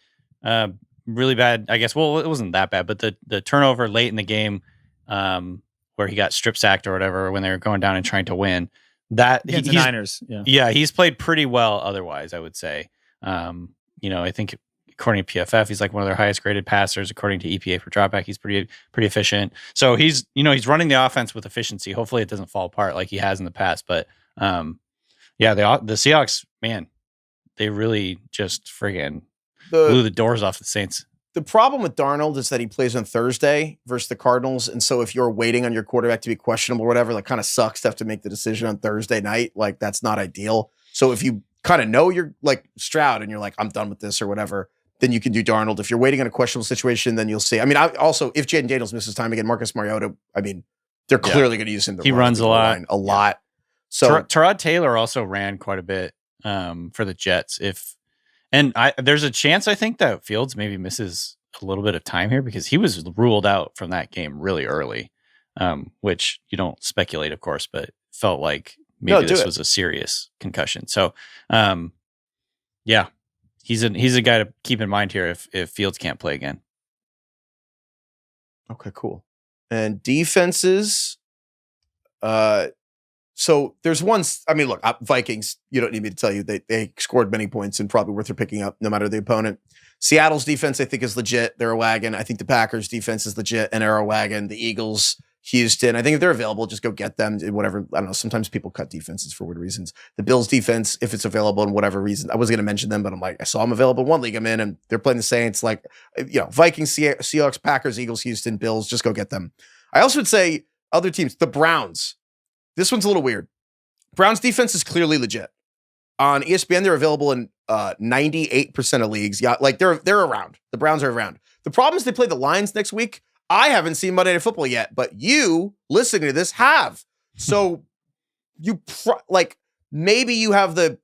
really bad, I guess. Well, it wasn't that bad, but the turnover late in the game where he got strip sacked or whatever when they were going down and trying to win. That the Niners, he's played pretty well. Otherwise, I would say, I think according to PFF, he's like one of their highest graded passers. According to EPA per dropback, he's pretty efficient. So he's running the offense with efficiency. Hopefully, it doesn't fall apart like he has in the past. But the Seahawks, man, they really just friggin' blew the doors off the Saints. The problem with Darnold is that he plays on Thursday versus the Cardinals. And so if you're waiting on your quarterback to be questionable or whatever, that kind of sucks to have to make the decision on Thursday night. Like, that's not ideal. So if you kind of know you're like Stroud and you're like, I'm done with this or whatever, then you can do Darnold. If you're waiting on a questionable situation, then you'll see. I mean, also, if Jaden Daniels misses time again, Marcus Mariota, I mean, they're clearly going to use him. He runs a lot. So Tyrod Taylor also ran quite a bit for the Jets. There's a chance, I think, that Fields maybe misses a little bit of time here because he was ruled out from that game really early, which you don't speculate, of course, but felt like maybe this was a serious concussion. So, he's a guy to keep in mind here if Fields can't play again. Okay, cool. And defenses, so there's one. I mean, look, Vikings. You don't need me to tell you they scored many points and probably worth their picking up, no matter the opponent. Seattle's defense, I think, is legit. They're a wagon. I think the Packers' defense is legit and they're a wagon. The Eagles, Houston. I think if they're available, just go get them. Whatever. I don't know. Sometimes people cut defenses for weird reasons. The Bills' defense, if it's available in whatever reason, I wasn't going to mention them, but I'm like, I saw them available in one league I'm in, and they're playing the Saints. Like, Vikings, Seahawks, Packers, Eagles, Houston, Bills. Just go get them. I also would say other teams. The Browns. This one's a little weird. Browns defense is clearly legit. On ESPN, they're available in 98% of leagues. Yeah, like they're around. The Browns are around. The problem is they play the Lions next week. I haven't seen Monday Night Football yet, but you listening to this have. So you maybe you have the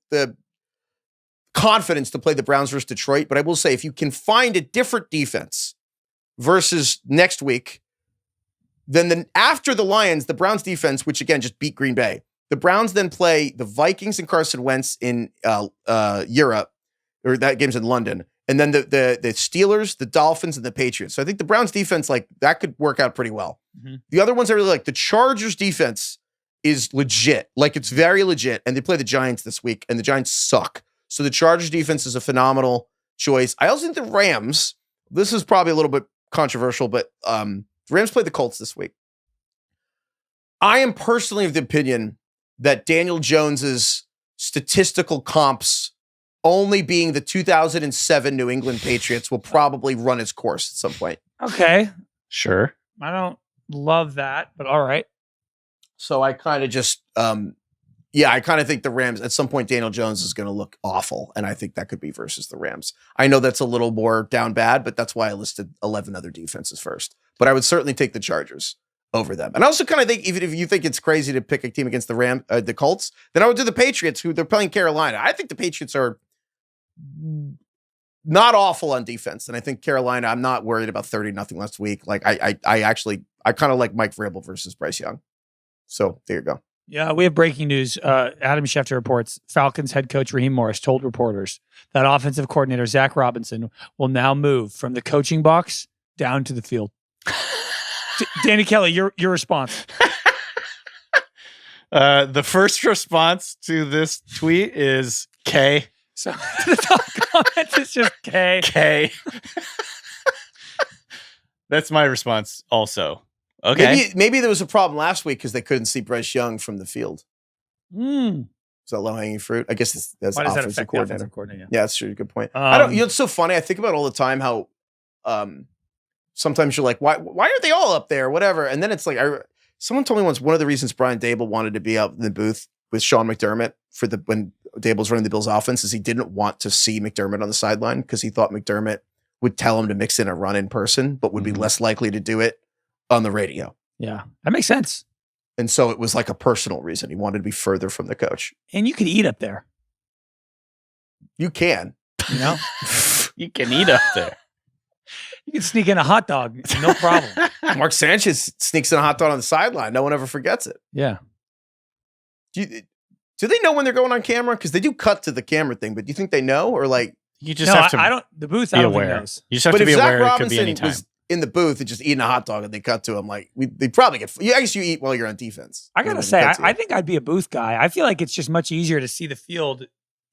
confidence to play the Browns versus Detroit, but I will say if you can find a different defense versus next week, then after the Lions, the Browns defense, which again just beat Green Bay, The Browns then play the Vikings and Carson Wentz in Europe, or that game's in London. And then the Steelers, the Dolphins, and the Patriots. So I think the Browns defense, like, that could work out pretty well. Mm-hmm. The other ones I really like, the Chargers defense is legit. Like, it's very legit. And they play the Giants this week, and the Giants suck. So the Chargers defense is a phenomenal choice. I also think the Rams, this is probably a little bit controversial, but the Rams play the Colts this week. I am personally of the opinion that Daniel Jones's statistical comps only being the 2007 New England Patriots will probably run its course at some point. Okay. Sure. I don't love that, but all right. So I kind of just, I kind of think the Rams, at some point, Daniel Jones is going to look awful, and I think that could be versus the Rams. I know that's a little more down bad, but that's why I listed 11 other defenses first. But I would certainly take the Chargers over them. And I also kind of think, even if you think it's crazy to pick a team against the Colts, then I would do the Patriots, who they're playing Carolina. I think the Patriots are not awful on defense. And I think Carolina, I'm not worried about 30-0 last week. Like, I kind of like Mike Vrabel versus Bryce Young. So there you go. Yeah, we have breaking news. Adam Schefter reports Falcons head coach Raheem Morris told reporters that offensive coordinator Zach Robinson will now move from the coaching box down to the field. Danny Kelly, your response. The first response to this tweet is K. So the top comment is just K. K. That's my response also. Okay. Maybe there was a problem last week because they couldn't see Bryce Young from the field. Is that low-hanging fruit? I guess that's offensive coordinator. Yeah, that's true. Good point. It's so funny. I think about all the time how sometimes you're like, why aren't they all up there? Whatever. And then it's like, someone told me once one of the reasons Brian Daboll wanted to be out in the booth with Sean McDermott when Daboll's running the Bills offense is he didn't want to see McDermott on the sideline because he thought McDermott would tell him to mix in a run in person, but would be less likely to do it on the radio. Yeah, that makes sense. And so it was like a personal reason. He wanted to be further from the coach. And you could eat up there. You can. You know? You can eat up there. You can sneak in a hot dog. No problem. Mark Sanchez sneaks in a hot dog on the sideline. No one ever forgets it. Yeah. Do they know when they're going on camera? Because they do cut to the camera thing, but do you think they know? Or like... You just have to the booth, I don't think knows. You just have to be aware it could be any time. Was in the booth and just eating a hot dog and they cut to him, like, they probably get... I guess you eat while you're on defense. I gotta say, I think I'd be a booth guy. I feel like it's just much easier to see the field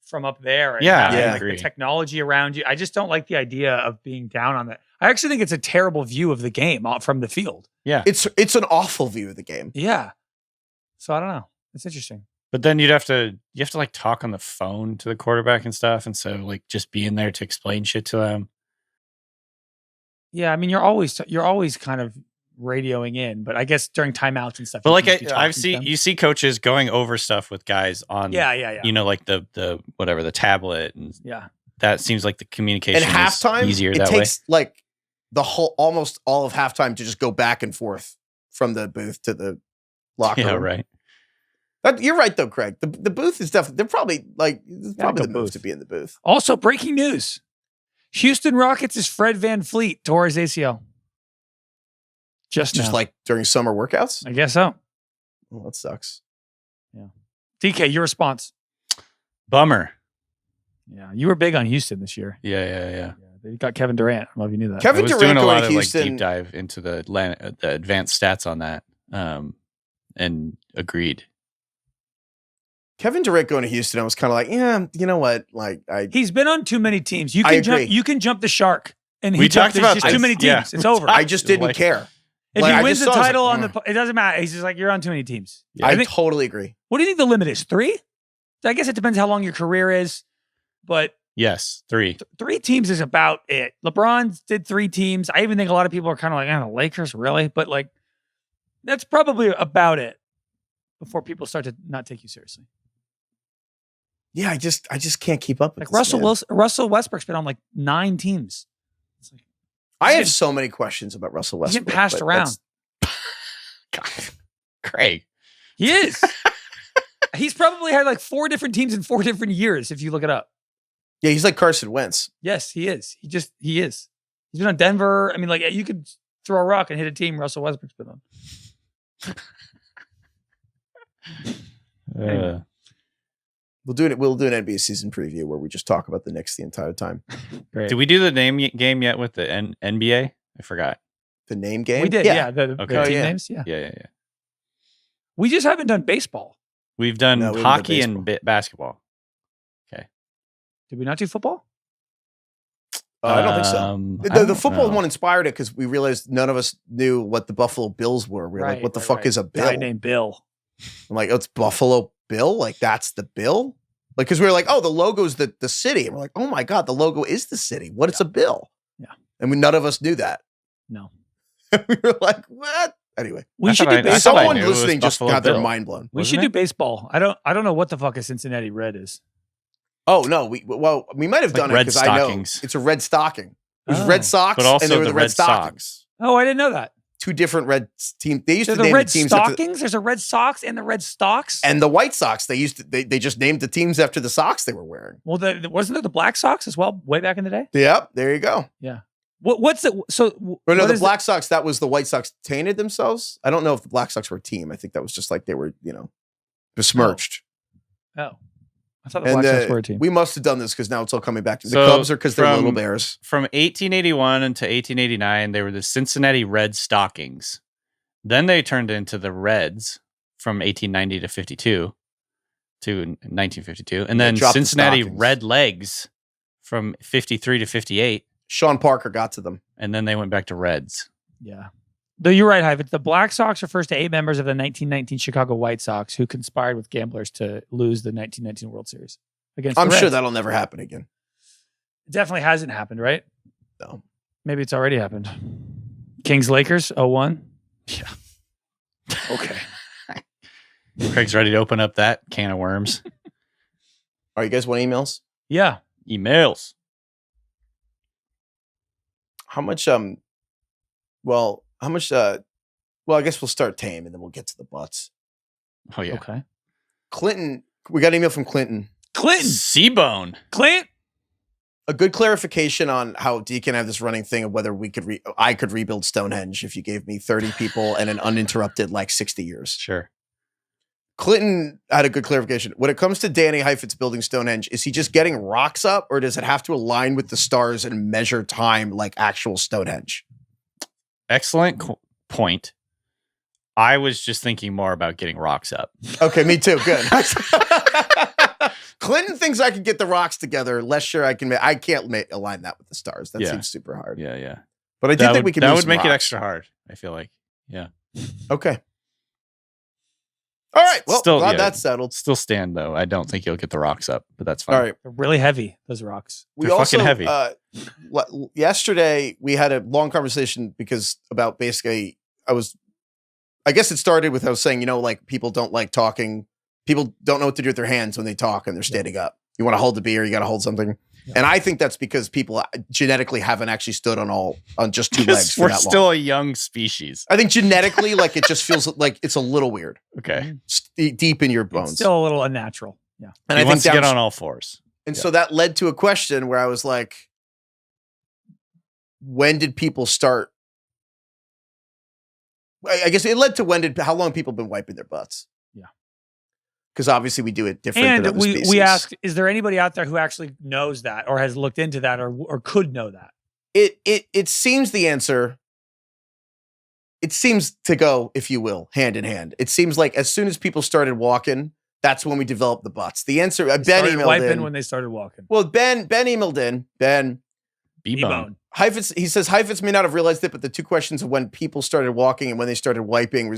from up there. And I agree. The technology around you. I just don't like the idea of being down on that. I actually think it's a terrible view of the game from the field. Yeah. It's an awful view of the game. Yeah. So I don't know. It's interesting. But then you have to like talk on the phone to the quarterback and stuff. And so like just being there to explain shit to them. Yeah. I mean, you're always kind of radioing in, but I guess during timeouts and stuff. But like you see coaches going over stuff with guys on, you know, like the whatever, the tablet. And that seems like the communication and halftime, is easier it that way. It takes like almost all of halftime to just go back and forth from the booth to the locker room. Yeah, right. You're right, though, Craig. The booth is definitely, they're probably like, it's probably the move to be in the booth. Also, breaking news. Houston Rockets' Fred VanVleet tore his ACL. Just like during summer workouts? I guess so. Well, that sucks. Yeah. DK, your response. Bummer. Yeah. You were big on Houston this year. Yeah. They got Kevin Durant. I don't know if you knew that. Kevin Durant doing a lot of Houston, like deep dive into the advanced stats on that. And agreed. Kevin Durant going to Houston, I was kind of like, yeah, you know what? Like, he's been on too many teams. You can jump the shark, and we talked about just too many teams. Yeah. It's over. I just didn't care. If he wins the title it doesn't matter. He's just like, you're on too many teams. Yeah. I totally agree. What do you think the limit is? 3? I guess it depends how long your career is, but yes, 3. 3 teams is about it. LeBron did 3 teams. I even think a lot of people are kind of like, the Lakers, really? But like, that's probably about it before people start to not take you seriously. Yeah, I just can't keep up with this, Russell Westbrook's been on like 9 teams. It's like, I have so many questions about Russell Westbrook. He's getting passed around. God, Craig. He is. He's probably had like 4 different teams in 4 different years if you look it up. Yeah, he's like Carson Wentz. Yes, he is. He is. He's been on Denver. I mean, like, you could throw a rock and hit a team Russell Westbrook's been on. We'll do an NBA season preview where we just talk about the Knicks the entire time. Great. Did we do the name game yet with the NBA? I forgot. The name game? We did, yeah. The team names, yeah. Yeah. We just haven't done baseball. We've done hockey and basketball. Okay. Did we not do football? I don't think so. The football one inspired it because we realized none of us knew what the Buffalo Bills were. We were like, what the fuck is a Bill? Guy named Bill. I'm like, oh, it's Buffalo Bill? Like, that's the Bill? Like, because we were like, oh, the logo's the city. And we're like, oh my God, the logo is the city. What? It's a Bill. Yeah. And none of us knew that. No. We were like, what? Anyway. We should do baseball. Someone listening just got their mind blown. We should do baseball. I don't know what the fuck a Cincinnati Red is. Oh, no. We might have done it because I know it's a red stocking. There's Red Sox but also and there were the the Red Stockings. Oh, I didn't know that. Two different red teams. They used to the name Red the teams Stockings. There's a Red Sox and the Red Stocks. And the White Sox. They just named the teams after the socks they were wearing. Well, wasn't there the Black Sox as well way back in the day? Yep, there you go. Yeah. What's it? So the Black Sox. That was the White Sox tainted themselves. I don't know if the Black Sox were a team. I think that was just like they were, besmirched. Oh. I thought the Black Sox were a team. We must have done this because now it's all coming back to the Cubs are because they're little bears. From 1881 to 1889, they were the Cincinnati Red Stockings. Then they turned into the Reds from 1890 to 52 to 1952. And then Cincinnati Red Legs from 53 to 58. Sean Parker got to them. And then they went back to Reds. Yeah. Though you're right, Heifetz. The Black Sox refers to 8 members of the 1919 Chicago White Sox who conspired with gamblers to lose the 1919 World Series against the Reds. Sure that'll never happen again. It definitely hasn't happened, right? No. Maybe it's already happened. Kings Lakers 0-1. Yeah. Okay. Craig's ready to open up that can of worms. All right, you guys want emails? Yeah. Emails. How much I guess we'll start tame and then we'll get to the butts. Oh yeah. Okay. Clinton, we got an email from Clinton. Seabone. Clint. A good clarification on how Deacon had this running thing of whether I could rebuild Stonehenge if you gave me 30 people and an uninterrupted 60 years. Sure. Clinton had a good clarification. When it comes to Danny Heifetz building Stonehenge, is he just getting rocks up or does it have to align with the stars and measure time like actual Stonehenge? Excellent point. I was just thinking more about getting rocks up. Okay, me too. Good. Clinton thinks I can get the rocks together. Less sure I can. I can't align that with the stars. That seems super hard. Yeah. But I do think we can. That would make it extra hard. I feel like. Yeah. Okay. All right. Well, glad that's settled. Still stand though. I don't think you'll get the rocks up, but that's fine. All right. They're really heavy. Those rocks. They're fucking heavy. Yesterday we had a long conversation about basically I guess it started with I was saying, people don't like talking. People don't know what to do with their hands when they talk and they're standing up. You want to hold the beer, you got to hold something. Yeah. And I think that's because people genetically haven't actually stood on just two legs for that long. We're still a young species. I think genetically, it just feels like it's a little weird. Okay. Deep in your bones. It's still a little unnatural. Yeah. And I think to get on all fours. And so that led to a question where I was like, when did people start? I guess it led to how long people been wiping their butts. Yeah. Because obviously we do it different and than other species. We asked, is there anybody out there who actually knows that or has looked into that or could know that? It seems the answer, it seems to go, if you will, hand in hand. It seems like as soon as people started walking, that's when we developed the butts. The answer, Ben emailed in. When they started walking. Well, Ben emailed in. Ben. B-bone. Heifetz, he says Heifetz may not have realized it, but the two questions of when people started walking and when they started wiping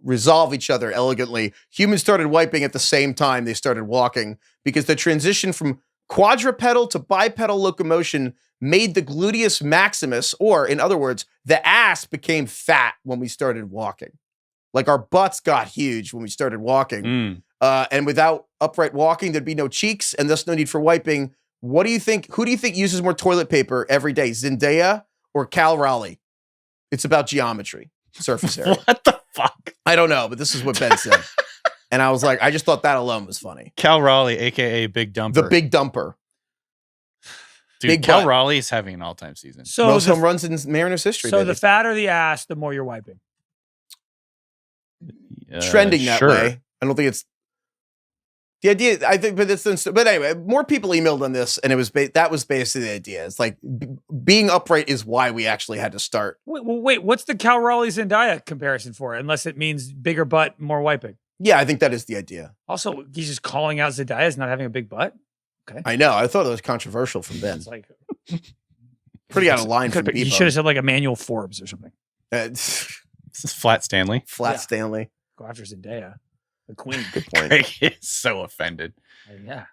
resolve each other elegantly. Humans started wiping at the same time they started walking because the transition from quadrupedal to bipedal locomotion made the gluteus maximus, or in other words, the ass became fat when we started walking. Like our butts got huge when we started walking. And without upright walking, there'd be no cheeks and thus no need for wiping. What do you think? Who do you think uses more toilet paper every day, Zendaya or Cal Raleigh? It's about geometry, surface area. What the fuck? I don't know, but this is what Ben said. And I was like, I just thought that alone was funny. Cal Raleigh, a.k.a. Big Dumper. The Big Dumper. Dude, Big Cal butt. Raleigh is having an all-time season. So most home runs in Mariners history. So baby. the fatter the ass, the more you're wiping. Trending that way. I don't think it's The idea, I think, but anyway, more people emailed on this, and it was that was basically the idea. It's like being upright is why we actually had to start. Wait, what's the Cal Raleigh Zendaya comparison for? Unless it means bigger butt, more wiping. Yeah, I think that is the idea. Also, he's just calling out Zendaya as not having a big butt. Okay, I know. I thought it was controversial from Ben. it's like Pretty out of line from You should have said like Emmanuel Forbes or something. This is Flat Stanley. Stanley. Go after Zendaya, the queen. Good point. Greg is so offended. Yeah.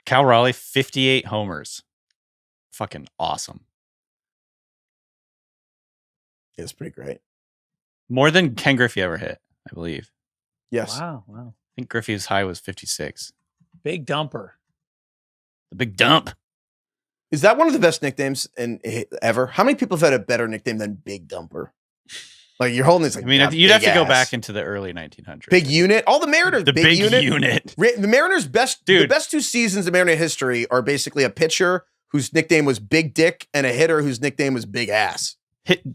Cal Raleigh, 58 homers. Fucking awesome. It's pretty great. More than Ken Griffey ever hit, I believe. Yes. Wow. I think Griffey's high was 56. Big dumper. The big dump. Is that one of the best nicknames ever? How many people have had a better nickname than Big Dumper? Like you're holding this. Like, I mean, you'd have to go back into the early 1900s. Big unit. All the Mariners. The big unit. The Mariners' best, Dude. The best 2 seasons of Mariner history are basically a pitcher whose nickname was Big Dick and a hitter whose nickname was Big Ass.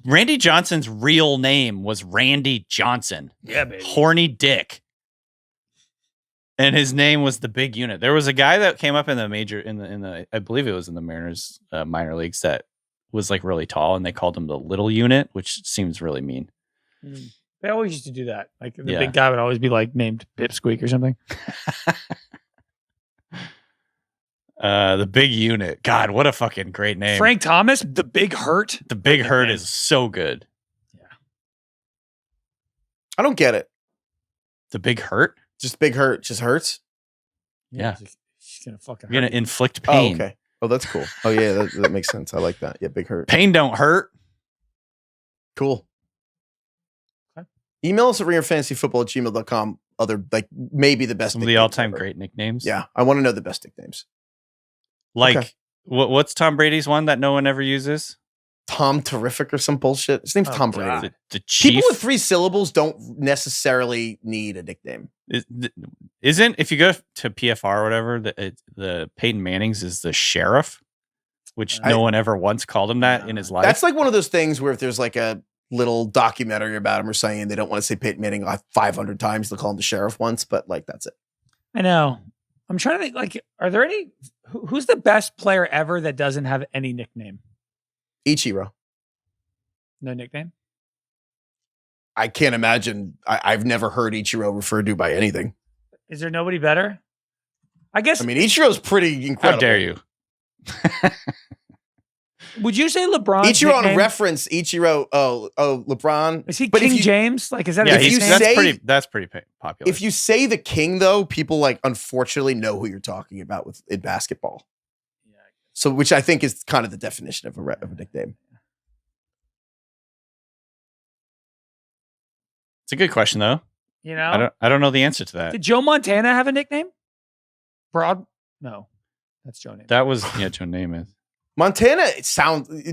Randy Johnson's real name was Randy Johnson. Yeah, baby. Horny Dick. And his name was the big unit. There was a guy that came up in the I believe it was in the Mariners minor leagues that was like really tall, and they called him the little unit, which seems really mean. They always used to do that. Like the Yeah. big guy would always be like named Pipsqueak or something. The big unit. God, what a fucking great name. Frank Thomas, the Big Hurt. The big hurt name. is so good. I don't get it. The big hurt? Just Big Hurt. Just hurts. Yeah. She's gonna fucking. You're hurt going to inflict pain. Oh, okay. Oh, that's cool. Oh, yeah, that makes sense. I like that. Yeah, Big Hurt. Pain don't hurt. Cool. Okay. Email us at ringerfantasyfootball@gmail.com. Other, like, maybe the best Some of the nicknames all-time ever. great nicknames. Yeah, I want to know the best nicknames. Like, Okay. what's Tom Brady's one that no one ever uses? Tom Terrific or some bullshit. His name's Oh, Tom God. Brady. The Chief. People with 3 syllables don't necessarily need a nickname. Isn't, if you go to PFR or whatever, the Peyton Manning's is the Sheriff, which no one ever once called him that in his life. That's like one of those things where if there's like a little documentary about him or something, they don't want to say Peyton Manning like 500 times, they'll call him the Sheriff once, but like that's it. I know. I'm trying to think. Like, are there any? Who's the best player ever that doesn't have any nickname? Ichiro. No nickname. I can't imagine. I've never heard Ichiro referred to by anything. Is there nobody better? I guess. I mean, Ichiro's pretty incredible. How dare you? Would you say LeBron? Ichiro on reference. Ichiro. Oh, LeBron. Is he But if King you- James? Like, is that? Yeah, a nickname? that's pretty popular. If you say the king, though, people like unfortunately know who you're talking about in basketball. So, which I think is kind of the definition of a nickname. It's a good question, though. You know, I don't know the answer to that. did Joe Montana have a nickname? No, that's Joe name. That was Joe Namath.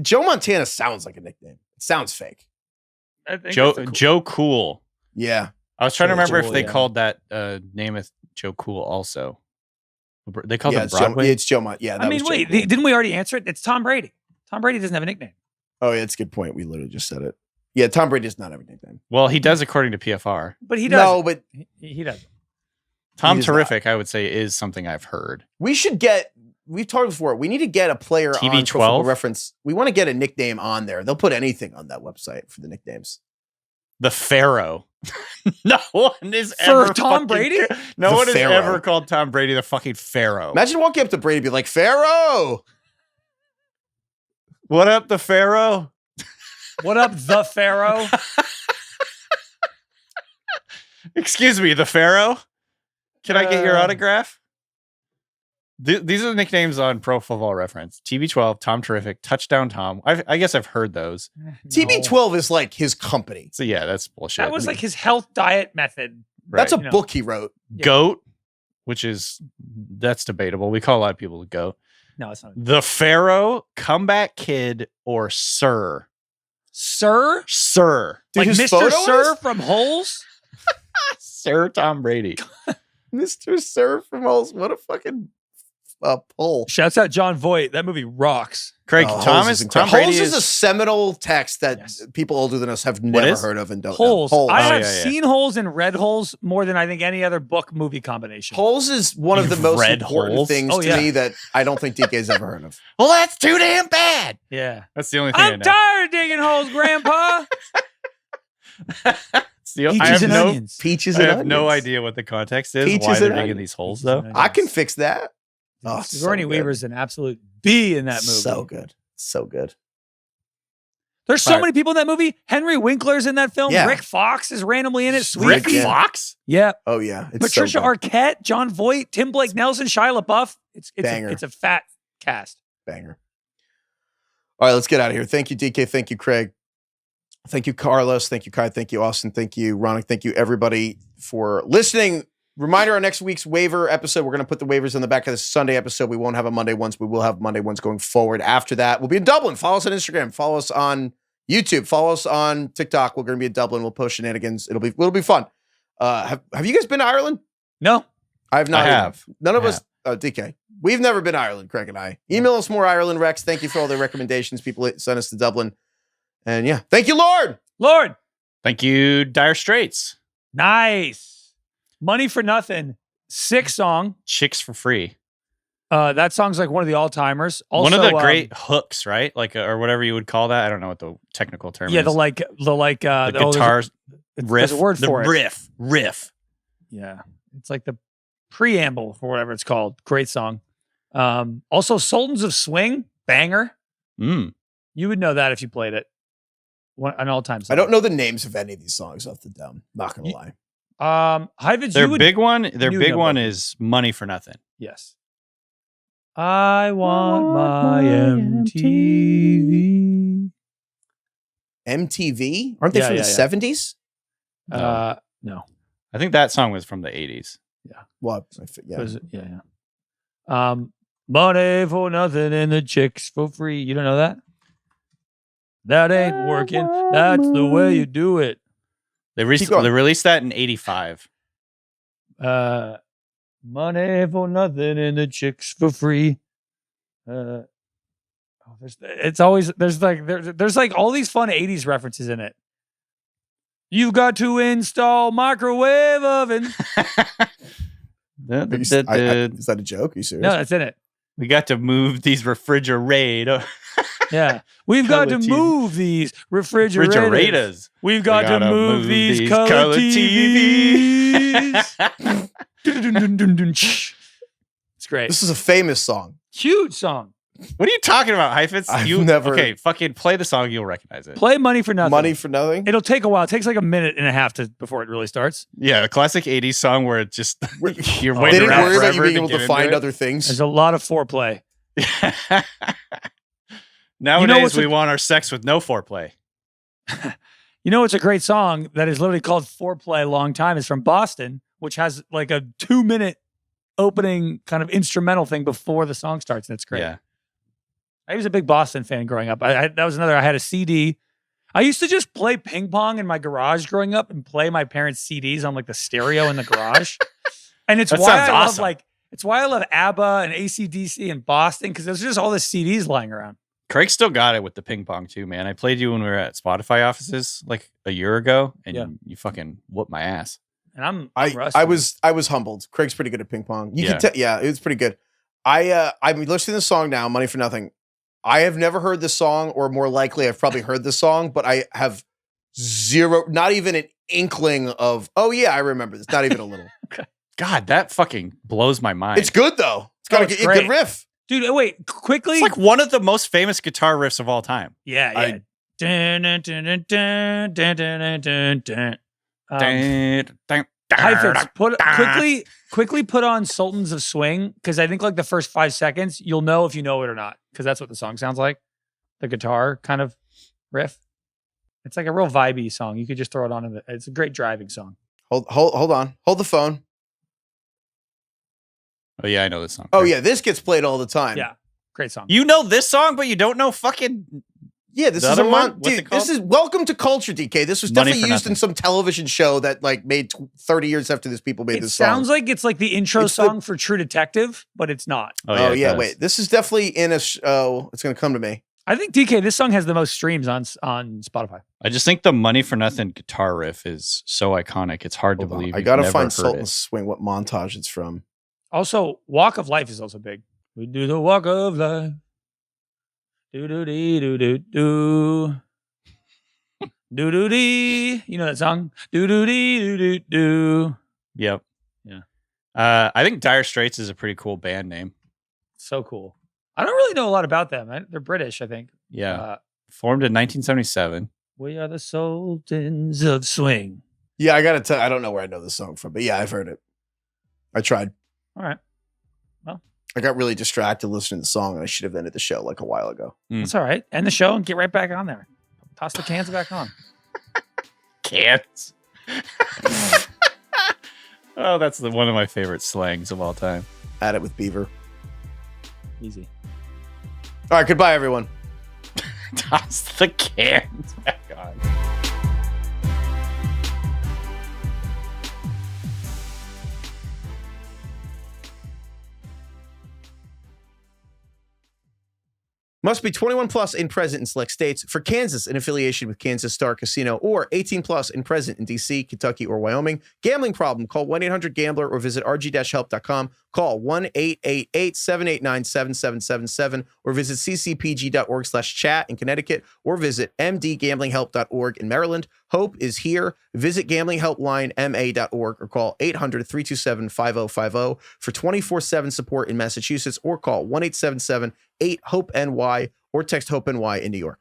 Joe Montana sounds like a nickname. It sounds fake. I think Joe Cool. Yeah. I was trying to remember Joe, if they yeah. called that Namath Joe Cool also. They called him It's Joe, Broadway. it's Joe Montana. Yeah. I mean, wait, didn't we already answer it? It's Tom Brady. Tom Brady doesn't have a nickname. Oh, yeah, it's a good point. We literally just said it. Yeah, Tom Brady does not have a nickname. Well, he does according to PFR. But he does. No, but He doesn't. Tom He does Terrific, I would say, is something I've heard. we've talked before. We need to get a player on Pro TB12? Football Reference. We want to get a nickname on there. They'll put anything on that website for the nicknames. The Pharaoh. No one is For ever Tom fucking- Brady? No The one has Pharaoh. ever called Tom Brady the fucking Pharaoh. Imagine walking up to Brady and be like, Pharaoh. What up, the Pharaoh? What up, the Pharaoh? Excuse me, the Pharaoh? Can I get your autograph? These are the nicknames on Pro Football Reference. TB12, Tom Terrific, Touchdown Tom. I guess I've heard those. TB12 is like his company. So yeah, that's bullshit. That was like his health diet method. That's a you know. book he wrote. Goat, that's debatable. We call a lot of people the Goat. No, it's not. The Pharaoh, Comeback Kid, or Sir. Sir? Sir. Dude, Like his Mr. photo Sir is? from Holes? Sir Tom Brady. Mr. Sir from Holes. What a fucking pull. Shouts out John Voight. That movie rocks. Craig Holes Thomas. is Tom incredible. Brady Holes is a seminal text that people older than us have never is? heard of and don't Holes. know. Holes. I have yeah. seen Holes and read Holes more than I think any other book movie combination. Holes is one of the You've most read important Holes? things to me that I don't think DK's ever heard of. Well, that's too damn bad. Yeah. That's the only thing I I'm know. tired of digging holes, Grandpa. I Peaches have and no, onions. Peaches I and have onions. no idea what the context is. Peaches Why they're and digging onions. these holes, Peaches and though. onions. I can fix that. Oh, Sigourney so Weaver's an absolute B in that movie. So good. So good. There's so Fire. many people in that movie. Henry Winkler's in that film. Yeah. Rick Fox is randomly in it. Sweet Rick Pea. Fox? Yeah. Oh, yeah. It's Patricia so good. Arquette, John Voight, Tim Blake Nelson, Shia LaBeouf. Banger. It's a fat cast. Banger. All right, let's get out of here. Thank you, DK. Thank you, Craig. Thank you, Carlos. Thank you, Kai. Thank you, Austin. Thank you, Ronak. Thank you, everybody, for listening. Reminder, our next week's waiver episode, we're going to put the waivers on the back of the Sunday episode. We won't have a Monday ones. We will have Monday ones going forward. After that, we'll be in Dublin. Follow us on Instagram. Follow us on YouTube. Follow us on TikTok. We're going to be in Dublin. We'll post shenanigans. It'll be fun. Have you guys been to Ireland? No. I have not. I have. None of I us. DK. We've never been to Ireland, Craig and I. Email us more Ireland Rex. Thank you for all the recommendations people sent us to Dublin. And yeah, thank you, Lord. Lord. Thank you, Dire Straits. Nice. Money for Nothing. Sick song. Chicks for Free. That song's like one of the all-timers. Also, One of the great hooks, right? Like, or whatever you would call that. I don't know what the technical term Yeah, is. the Guitars riff. There's a word the for it. riff. Yeah. It's like the preamble for whatever it's called. Great song. Also, Sultans of Swing, banger. Mm. You would know that if you played it. An all-time song. I don't know the names of any of these songs off the dome. Not gonna lie. Heifetz, Their you would, big one. Their you big know one that. is Money for Nothing. yes. I want my MTV. MTV? Aren't they Yeah, from yeah, the yeah. 70s? No. I think that song was from the 80s. What? Yeah. Yeah. Money for nothing and the chicks for free. You don't know that? That ain't working. That's the way you do it. They Keep going. released that in 85. Money for nothing and the chicks for free. There's like all these fun 80s references in it. You've got to install microwave oven. Is that a joke? Are you serious? No, that's in it. We got to move these refrigerator. Yeah. We've got to Color TV. move these refrigerators. refrigerators. We've got to gotta move these color TVs. It's great. This is a famous song. Huge song. What are you talking about, Heifetz? I've never- Okay, fucking play the song. You'll recognize it. Play Money for Nothing. Money for nothing? It'll take a while. It takes like a minute and a half before it really starts. Yeah, the classic 80s song where it just you're They waiting didn't around worry about you forever being able get to find into other things. There's a lot of foreplay. it. Nowadays, what's we want our sex with no foreplay. You know, it's a great song that is literally called Foreplay Long Time. It's from Boston, which has like a 2-minute opening kind of instrumental thing before the song starts. And it's great. Yeah. I was a big Boston fan growing up. That was another. I had a CD. I used to just play ping pong in my garage growing up and play my parents' CDs on like the stereo in the garage. And it's That why sounds I love awesome. it's why I love ABBA and AC/DC and Boston, because there's just all the CDs lying around. Craig still got it with the ping pong too, man. I played you when we were at Spotify offices like a year ago, and Yeah. you fucking whooped my ass. And I'm I rusty. was humbled. Craig's pretty good at ping pong. You Yeah. can tell, yeah, it was pretty good. I'm listening to the song now, Money for Nothing. I have never heard this song, or more likely, I've probably heard this song, but I have not even an inkling of. Oh yeah, I remember this. Not even a little. God, that fucking blows my mind. It's good though. It's got Oh, a it's good great. riff. Dude, wait, quickly. It's like one of the most famous guitar riffs of all time. Yeah. I- Dun, dun, dun, dun, dun, dun, dun, dun, dun. Heifetz, quickly put on Sultans of Swing, because I think like the first 5 seconds, you'll know if you know it or not, because that's what the song sounds like. The guitar kind of riff. It's like a real vibey song. You could just throw it on. It's a great driving song. Hold on. Hold the phone. Oh yeah, I know this song. Oh yeah, this gets played all the time. Yeah, great song. You know this song, but you don't know fucking Yeah, this The is other a one? mon- What's it dude. This called? is Welcome to Culture, DK. This was Money definitely for used in Nothing. some television show that like made 30 years after this people made It this sounds song. like it's like the intro It's the- song for True Detective, but it's not. Oh it yeah, does. wait. This is definitely in a show. It's gonna come to me. I think DK, this song has the most streams on Spotify. I just think the Money for Nothing guitar riff is so iconic. It's hard to Hold on. believe. I you've gotta never find heard Sultan it. Swing. What montage it's from? Also, Walk of Life is also big. We do the Walk of Life. Do do dee do do do. Do do dee. You know that song? Do do dee do do do. Yep. Yeah. I think Dire Straits is a pretty cool band name. So cool. I don't really know a lot about them. They're British, I think. Yeah. Formed in 1977. We are the Sultans of Swing. Yeah, I gotta tell. I don't know where I know this song from, but yeah, I've heard it. I tried. All right. I got really distracted listening to the song, and I should have ended the show like a while ago. That's all right. End the show and get right back on there. Toss the cans back on. Cans. Oh, that's one of my favorite slangs of all time. At it with Beaver. Easy. All right, goodbye, everyone. Toss the cans back on. Must be 21 plus and present in select states. For Kansas, in affiliation with Kansas Star Casino, or 18 plus and present in D.C., Kentucky, or Wyoming. Gambling problem? Call 1-800-GAMBLER or visit rg-help.com. Call 1-888-789-7777 or visit ccpg.org/chat in Connecticut or visit mdgamblinghelp.org in Maryland. Hope is here. Visit gamblinghelplinema.org or call 800-327-5050 for 24/7 support in Massachusetts or call 1-877-8-HOPE-NY or text HOPE-NY in New York.